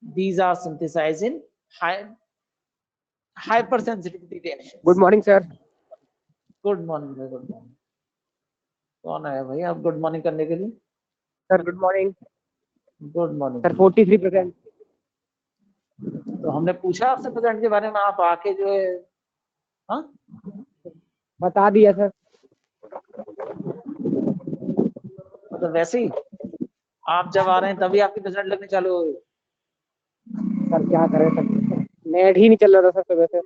These are synthesized in hypersensitivity reactions. Good morning sir. Good morning, good morning. कौन आया भाई आप गुड मॉर्निंग करने के लिए? Sir good morning good morning. Sir. 43%। तो हमने पूछा आपसे परसेंट के बारे में, आप आके जो है हाँ बता दिया सर। मतलब वैसे ही आप जब आ रहे हैं तभी आपकी परसेंट लगने चालू हो गई। सर क्या करें सर, नेट ही नहीं चल रहा था सर सुबह से।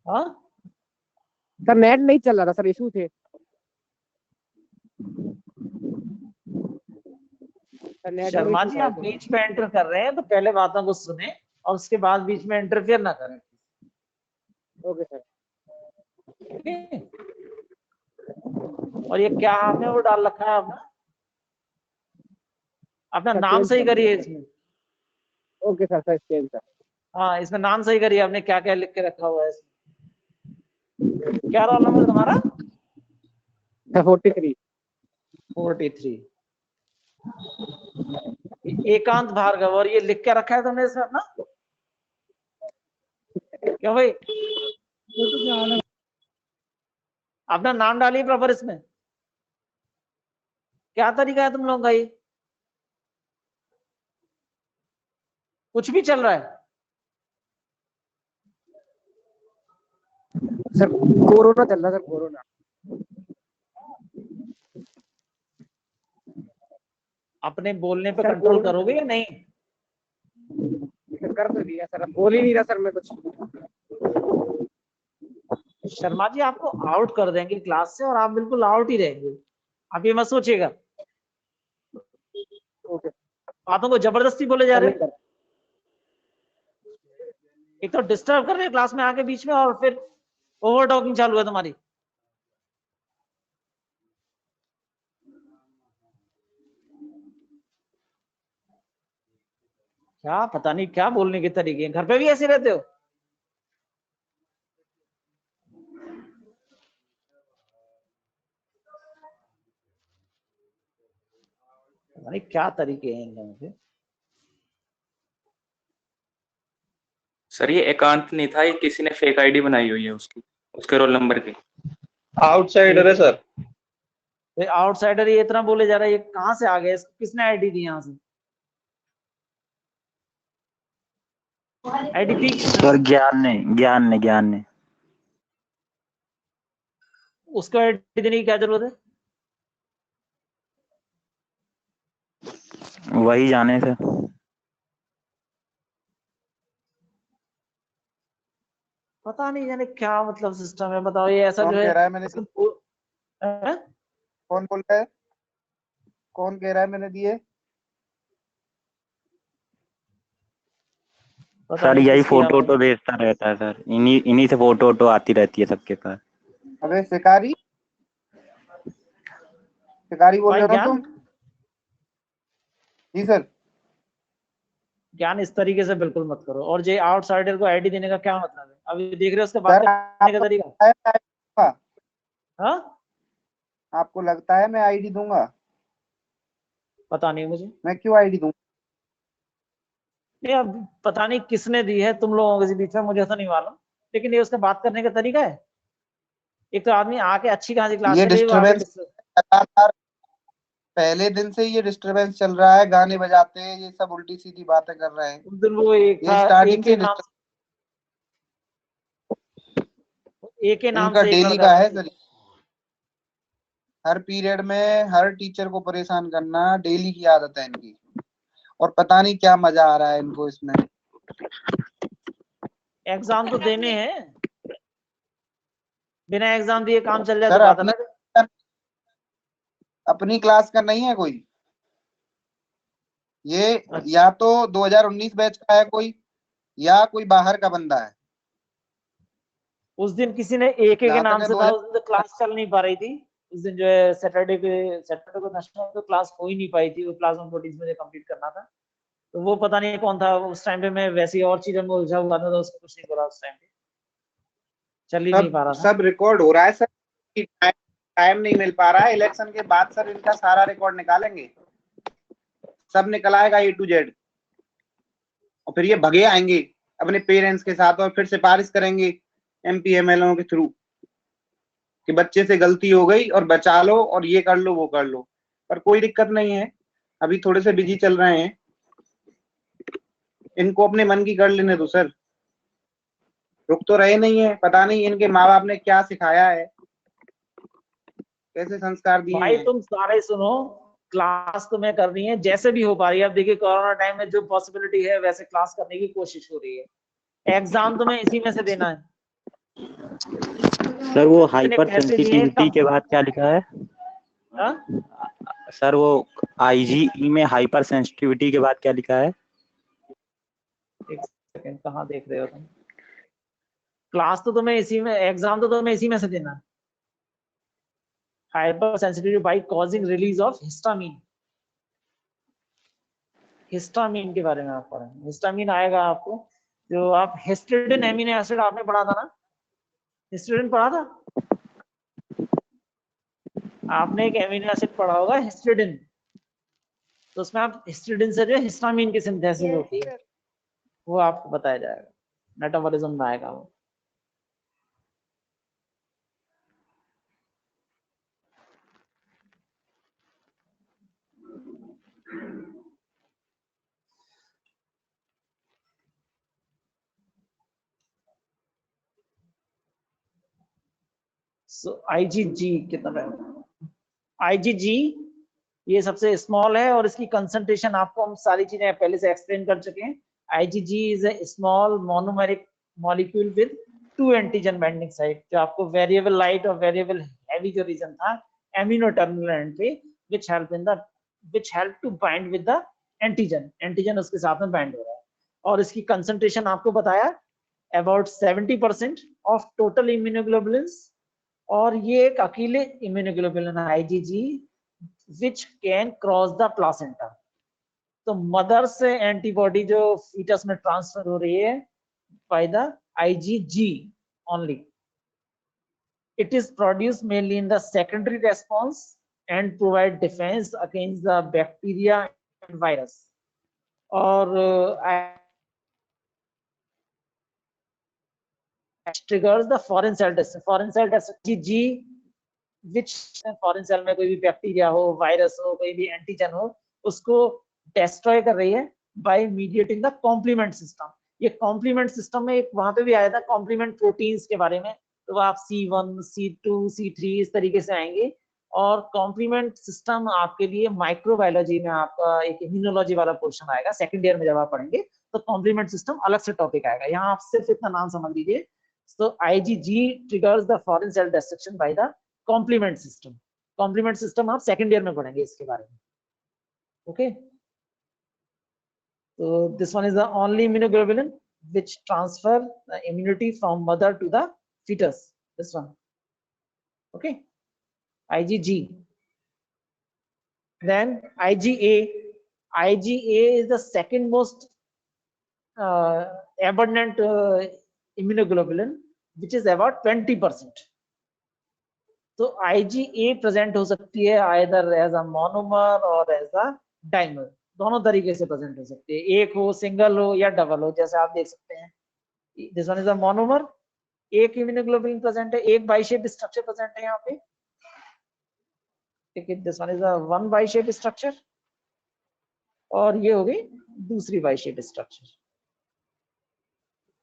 हाँ सर नेट नहीं चल रहा था सर, इशू थे सर। नेट शर्मा जी, आप बीच में एंटर कर रहे हैं तो पहले बातों को सुने और उसके बाद बीच में इंटरफेयर ना करें। Okay sir. ठीक है? और ये क्या आपने वो डाल रखा है आपने? अपना नाम सही करिए इसमें। Okay sir. Sir change sir. हाँ इसमें नाम सही करिए, आपने क्या क्या लिख के रखा हुआ है इसमें। क्या रोल नंबर तुम्हारा? सर 43। 43। एकांत भार्गव, और ये लिख के रखा है तुमने इसमें अपना? क्यों भाई? अपना नाम डालिए प्रॉपर इसमें। क्या तरीका है तुम लोगों का ये? कुछ भी चल रहा है? सर कोरोना चल रहा है सर, कोरोना। अपने बोलने पे सर, कंट्रोल कोरोना करोगे या नहीं? सर कर तो दिया सर, अब बोल ही नहीं रहा सर मैं कुछ। शर्मा जी आपको आउट कर देंगे क्लास से और आप बिल्कुल आउट ही रहेंगे, आप ये मत सोचिएगा। ओके बातों को जबरदस्ती बोले जा सर, रहे नहीं हो। कर। एक तो डिस्टर्ब कर रहे हैं क्लास में आके बीच में, और फिर ओवर टॉकिंग चालू है तुम्हारी। क्या पता नहीं क्या बोलने के तरीके हैं, घर पे भी ऐसे रहते हो? पता नहीं क्या तरीके हैं इन लोगों के। सर ये एकांत नहीं था, ये किसी ने फेक आईडी बनाई हुई है उसकी, उसके रोल नंबर की। आउटसाइडर है सर। आउटसाइडर ये इतना बोले जा रहा है, ये कहाँ से आ गया? इसको किसने आईडी दी यहाँ से? आईडी थी सर ज्ञान ने उसको आईडी देने की क्या जरूरत है? वही जाने सर। पता नहीं जाने क्या मतलब सिस्टम है, बताओ ये ऐसा कौन जो है कह रहा है मैंने? हैं? कौन बोल रहा है? कौन कह रहा है मैंने दिए? पता सर नहीं यही किसकी फोटो आपने- तो भेजता रहता है सर, इन्हीं से फोटो आती रहती है सबके पास। अबे शिकारी, शिकारी बोल भाई रहे हो तुम? जी सर। ज्ञान इस तरीके से बिल्कुल मत करो। और जे आउटसाइडर को आईडी देने का क्या मतलब है? अभी देख रहे हो उसका बात सर करने का तरीका? हाँ आपको लगता है मैं आईडी दूंगा? पता नहीं मुझे। मैं क्यों आईडी दूंगा? नहीं अब पता नहीं किसने दी है तुम लोगों के बीच में, मुझे तो नहीं मालूम, लेकिन ये उसका बात करने का तरीका है। एक तो आदमी आके अच्छी खासी क्लास ये में ले, वो आके लगातार पहले दिन से ये डिस्टरबेंस चल रहा है, गाने बजाते हैं, ये सब उल्टी सीधी बातें कर रहे हैं। उस दिन वो एक ये था स्टार्टिंग AK से नाम, AK नाम इनका से एक डेली लड़का का था। है सर। हर पीरियड में हर टीचर को परेशान करना डेली की आदत है इनकी, और पता नहीं क्या मजा आ रहा है इनको इसमें। एग्जाम तो देने हैं, बिना एग्जाम दिए काम चल जाए सर तो बात अलग है। अपनी क्लास का नहीं है कोई, ये या तो 2019 बैच का है कोई, या कोई बाहर का बंदा है। उस दिन किसी ने AK के जहाँ नाम तक है से था, उस दिन तो क्लास चल नहीं पा रही थी। उस दिन जो है सैटरडे को नेशनल तो क्लास हो ही नहीं पाई थी, वो क्लास 140 मुझे कंप्लीट करना था। तो वो पता नहीं कौन था उस टाइम पे, मैं वैसी और चीजों में उलझा हुआ था तो उसको कुछ नहीं बोला उस टाइम पे, चल ही नहीं पा रहा था। सब रिकॉर्ड हो रहा है सर, टाइम नहीं मिल पा रहा है। इलेक्शन के बाद सर इनका सारा रिकॉर्ड निकालेंगे। सब निकल आएगा A to Z, और फिर ये भगे आएंगे अपने पेरेंट्स के साथ और फिर सिफारिश करेंगे MPMLO के थ्रू कि बच्चे से गलती हो गई और बचा लो और ये कर लो वो कर लो। पर कोई दिक्कत नहीं है, अभी थोड़े से बिजी चल रहे हैं, इनको अपने मन की कर लेने दो सर। रुक तो रहे नहीं है, पता नहीं इनके माँ बाप ने क्या सिखाया है, कैसे संस्कार दिए भाई हैं। तुम सारे सुनो, क्लास तुम्हें करनी है जैसे भी हो पा रही है। अब देखिए कोरोना टाइम में जो पॉसिबिलिटी है वैसे क्लास करने की कोशिश हो रही है। एग्जाम तुम्हें इसी में से देना है। सर वो इतने हाइपर पैसे दिए सेंसिटिविटी के बाद क्या लिखा है? हाँ? सर वो IgE में हाइपर सेंसिटिविटी के बाद क्या लिखा है? एक सेकंड, कहाँ देख रहे हो तुम? क्लास तो तुम्हें इसी में, एग्जाम तो तुम्हें इसी में से देना है। Hyper sensitivity by causing release of histamine. Histamine के बारे में आप पढ़ेंगे। हिस्टामिन आएगा आपको, जो आप हिस्टिडाइन एमिनो एसिड आपने पढ़ा था ना, हिस्टिडाइन पढ़ा था आपने, एक एमिनो एसिड पढ़ा होगा हिस्टिडाइन, तो उसमें आप हिस्टिडाइन से जो है हिस्टामिन की सिंथेसिस होती है, वो आपको बताया जाएगा, मेटाबॉलिज्म में आएगा वो। सो IgG कितना है? IgG ये सबसे स्मॉल है और इसकी कंसंट्रेशन आपको हम सारी चीजें पहले से एक्सप्लेन कर चुके हैं। IgG is a small monomeric molecule with 2 antigen binding site, जो आपको वेरिएबल लाइट और वेरिएबल हैवी जो रीजन था एमिनो टर्मिनल एंड पे, which help to bind with the antigen उसके साथ में बाइंड हो रहा है। और इसकी कंसंट्रेशन आपको बताया अबाउट 70% ऑफ टोटल इम्यूनोग्लोबुलिन्स, और ये एक अकेले इम्यूनोग्लोबुलिन है IgG which can cross the placenta। तो मदर से एंटीबॉडी जो फीटस में ट्रांसफर हो रही है by the IgG only। It is produced mainly in the secondary response and provide defense against the bacteria and virus। और triggers the foreign cell death। IgG which foreign cell में कोई भी bacteria हो, virus हो, कोई भी antigen हो, उसको डिस्ट्रॉय कर रही है by mediating the complement system. ये कॉम्प्लीमेंट सिस्टम में एक वहां पे भी आया था कॉम्प्लीमेंट प्रोटीन्स के बारे में, तो आप C1, C2, C3 इस तरीके से आएंगे। और कॉम्प्लीमेंट सिस्टम आपके लिए माइक्रोबायोलॉजी में आपका एक इम्यूनोलॉजी वाला पोर्शन आएगा सेकंड ईयर में, जब आप पढ़ेंगे तो कॉम्प्लीमेंट सिस्टम अलग से टॉपिक आएगा। यहाँ आप सिर्फ इतना नाम समझ लीजिए। So IgG triggers the foreign cell destruction by the complement system। complement system आप सेकंड ईयर में पढ़ेंगे इसके बारे में। Okay, so this one is the only immunoglobulin which transfer the immunity from mother to the fetus, this one। okay, IgG। then IgA is the second most abundant immunoglobulin which is about 20%। तो IgA present हो सकती है either as a monomer और as a dimer, दोनों तरीके से present हो सकती है, एक हो, सिंगल हो या डबल हो, जैसे आप देख सकते हैं। This one is a monomer, एक इम्यूनोग्लोबुलिन प्रेजेंट है, एक बाई शेप स्ट्रक्चर प्रेजेंट है यहाँ पे, ठीक है। This one is a one by shape structure, और ये हो गई दूसरी बाई शेप स्ट्रक्चर,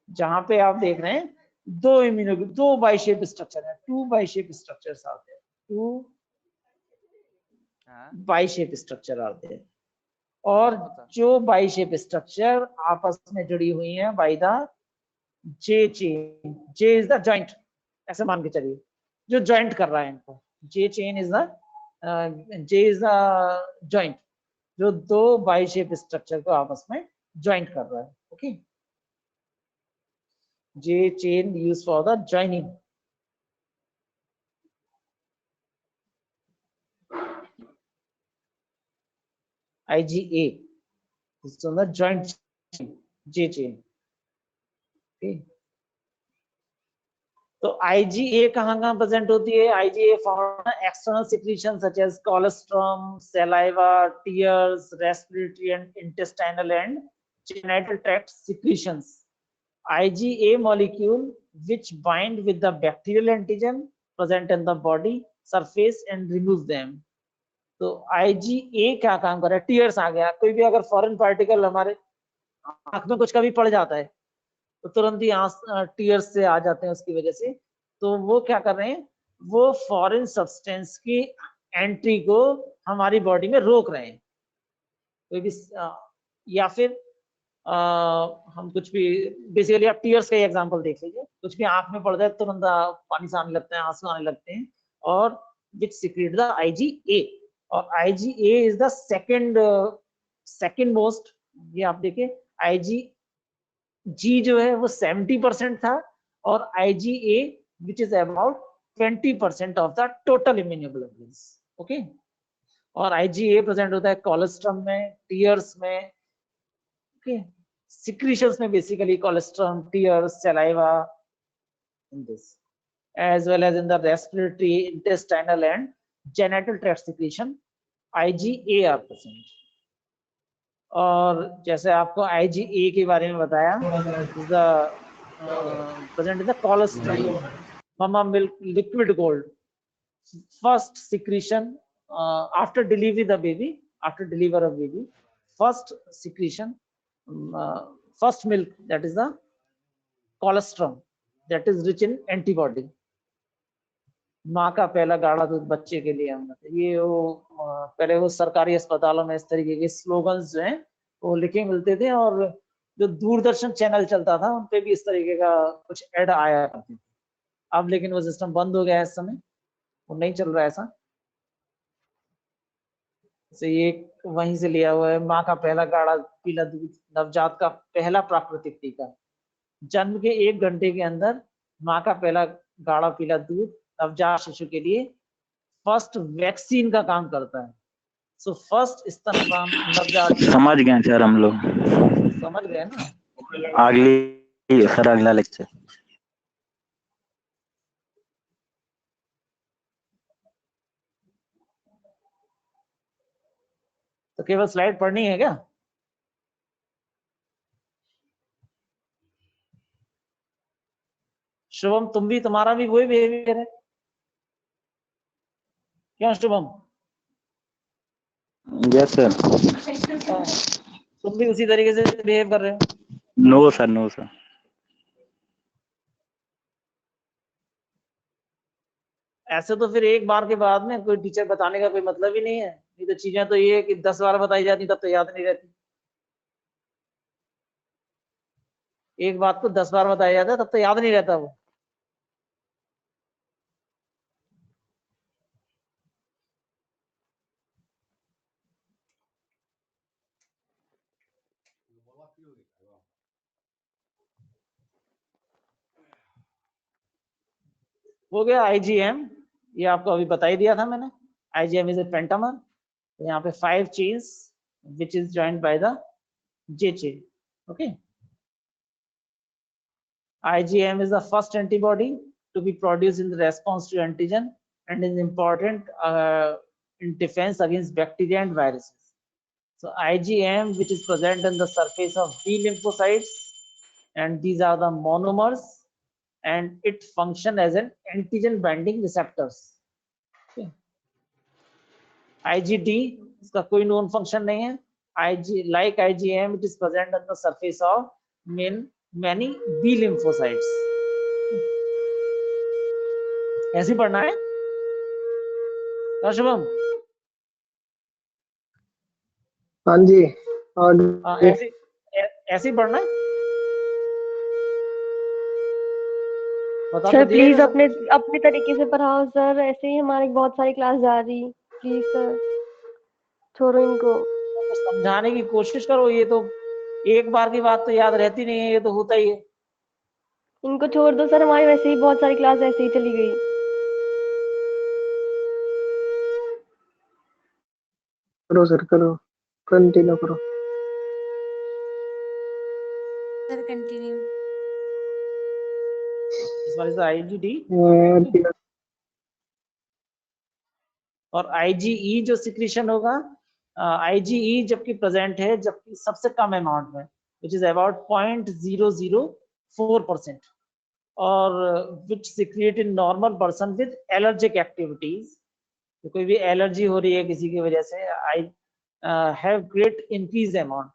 जहां पे आप देख रहे हैं दो बाई शेप स्ट्रक्चर है, 2 बाई शेप स्ट्रक्चर्स आते हैं, 2 बाई शेप स्ट्रक्चर आते हैं। और जो बाई शेप स्ट्रक्चर आपस में जुड़ी हुई हैं bye the J chain, J is the joint, ऐसे मान के चलिए, जो जॉइंट कर रहा है इनको, J chain is the joint, जो दो बाई शेप स्ट्रक्चर को आपस में जॉइंट कर रहा है। Okay, J chain used for the joining। IgA is on the joint chain, J chain। Okay, तो IgA कहाँ प्रेजेंट होती है? IgA found external secretion such as colostrum, saliva, tears, respiratory and intestinal and genital tract secretions. IgA molecule which bind with the bacterial antigen present in the body surface and remove them. तो IgA क्या काम कर रहा है? Tears आ गया, कोई भी अगर फॉरेन पार्टिकल हमारे आंख में कुछ कभी पड़ जाता है तो तुरंत ही टीयर्स से आ जाते हैं उसकी वजह से। तो वो क्या कर रहे हैं? वो फॉरेन सब्सटेंस की एंट्री को हमारी बॉडी में रोक रहे हैं। कोई भी या फिर हम कुछ भी बेसिकली आप टीयर्स का एग्जांपल देख लीजिए, कुछ भी आंख में पड़ जाए तुरंत पानी से आने लगते हैं, आंसू आने लगते हैं, और विच सीक्रेट द IgA, और IgA is the second most. ये आप देखिए IgG जो है वो 70% था और IgA which is about 20% of the total immunoglobulins. Okay, और IgA प्रेजेंट होता है कोलेस्ट्रम में, टीयर्स में, ओके, secretions में basically colostrum, tears, saliva, in this, as well as in the respiratory, intestinal and genital tract secretion, IgA are present. और जैसे आपको IgA के बारे में बताया, is the present in the colostrum, mama milk, liquid gold, first secretion after delivery the baby, after deliver of baby, first secretion, first milk, that is the colostrum, that is rich in antibody. माँ का पहला गाढ़ा दूध बच्चे के लिए हम ये वो पहले वो सरकारी अस्पतालों में इस तरीके के स्लोगन्स जो हैं वो लिखे मिलते थे, और जो दूरदर्शन चैनल चलता था उन पे भी इस तरीके का कुछ ऐड आया करते थे। अब लेकिन वो सिस्टम बंद हो गया है, इस समय वो नहीं चल रहा है ऐसा। से ये वहीं से लिया हुआ है, माँ का पहला गाढ़ा पीला दूध, नवजात का पहला प्राकृतिक टीका, जन्म के 1 घंटे के अंदर माँ का पहला गाढ़ा पीला दूध नवजात शिशु के लिए फर्स्ट वैक्सीन का काम करता है। सो फर्स्ट स्तनपान नवजात, समझ गए सर हम लोग, समझ गए ना? अगला लेक्चर। तो केवल स्लाइड पढ़नी है क्या? शुभम तुम भी, तुम्हारा भी वही बिहेवियर है क्या शुभम? Yes sir. तुम भी उसी तरीके से बिहेव कर रहे हो? No sir, no sir. ऐसे तो फिर एक बार के बाद में कोई टीचर बताने का कोई मतलब ही नहीं है। नहीं तो चीजें तो ये है कि 10 बार बताई जाती तब तो याद नहीं रहती। एक बात को 10 बार बताया जाता है तब तो याद नहीं रहता वो। हो गया IgM, ये आपको अभी बता ही दिया था मैंने। IgM इज ए पेंटामर, यहाँ पे 5 chains which is joined by the J chain. Okay, IgM is the first antibody to be produced in the response to antigen and is important in defense against bacteria and viruses. So IgM, which is present in the surface of B lymphocytes, and these are the monomers, and it function as an antigen binding receptors. Okay. IgD, इसका कोई known function नहीं है. Like IgM, it is present on the surface of many B lymphocytes. ऐसे पढ़ना है क्या शुभम? हाँ जी, और ऐसे पढ़ना है। बता सर तो दिया प्लीज था। अपने तरीके से पढ़ाओ सर, ऐसे ही हमारी बहुत सारी क्लास जा रही, प्लीज सर छोड़ो इनको। तो समझाने की कोशिश करो, ये तो एक बार की बात तो याद रहती नहीं है, ये तो होता ही है। इनको छोड़ दो सर, हमारी वैसे ही बहुत सारी क्लास ऐसे ही चली गई। करो सर, करो, कंटिन्यू करो। Sir continue. This one is the IgD. uh, और IgE जो सिक्रीशन होगा, IgE जबकि प्रेजेंट है जबकि सबसे कम अमाउंट में, which is about 0.004%, और which secrete in normal person with allergic activities. तो कोई भी एलर्जी हो रही है किसी की वजह से, I have great increase amount,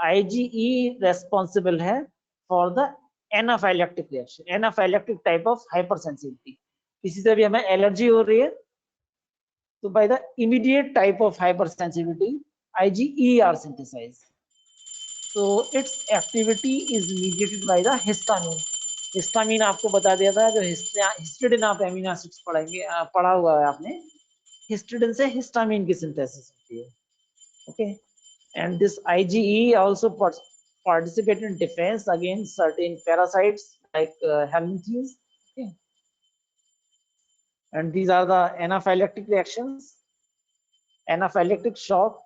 IgE responsible है for the anaphylactic reaction, anaphylactic type of hypersensitivity. किसी से भी हमें एलर्जी हो रही है तो by the immediate type of hypersensitivity IgE are synthesized. So its activity is mediated by the histamine. Histamine आपको बता दिया था, जो हिस्टिडिन आप एमिनो एसिड्स पढ़ेंगे, पढ़ा हुआ है आपने, हिस्टिडिन से हिस्टामिन की सिंथेसिस होती है. Okay, and this IgE also participate in defense against certain parasites like helminthes. Okay, and these are the anaphylactic reactions. Anaphylactic shock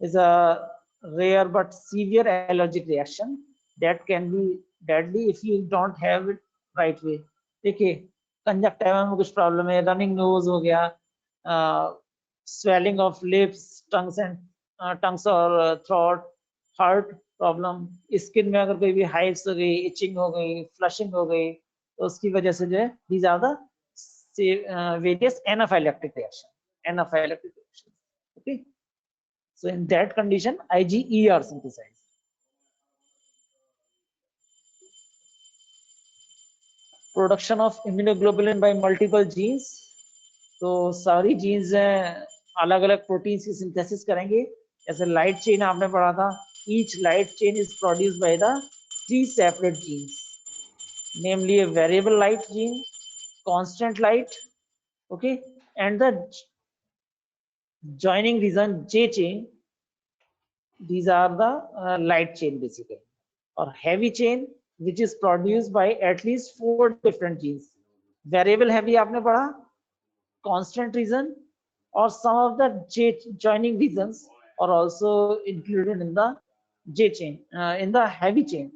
is a rare but severe allergic reaction that can be deadly if you don't have it right way. देखिए, conjunctiva में कुछ problem है, running nose हो गया, swelling of lips, tongues और throat, heart problem, skin में अगर कोई भी हाइव्स हो गई, इचिंग हो गई, फ्लशिंग हो गई, तो उसकी वजह से जो है these are the various anaphylactic reaction. Anaphylactic reaction. Okay. So in that condition, IgE are synthesized. Production of immunoglobulin by multiple genes. तो सारी genes अलग अलग proteins की synthesis करेंगे. जैसे light chain आपने पढ़ा था. Each light chain is produced by the 3 separate genes, namely a variable light gene, constant light, okay, and the joining region J chain. These are the light chain basically, or heavy chain, which is produced by at least 4 different genes. Variable heavy आपने पढ़ा, constant region, or some of the joining regions are also included in the J chain, in the heavy chain.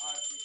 Aarti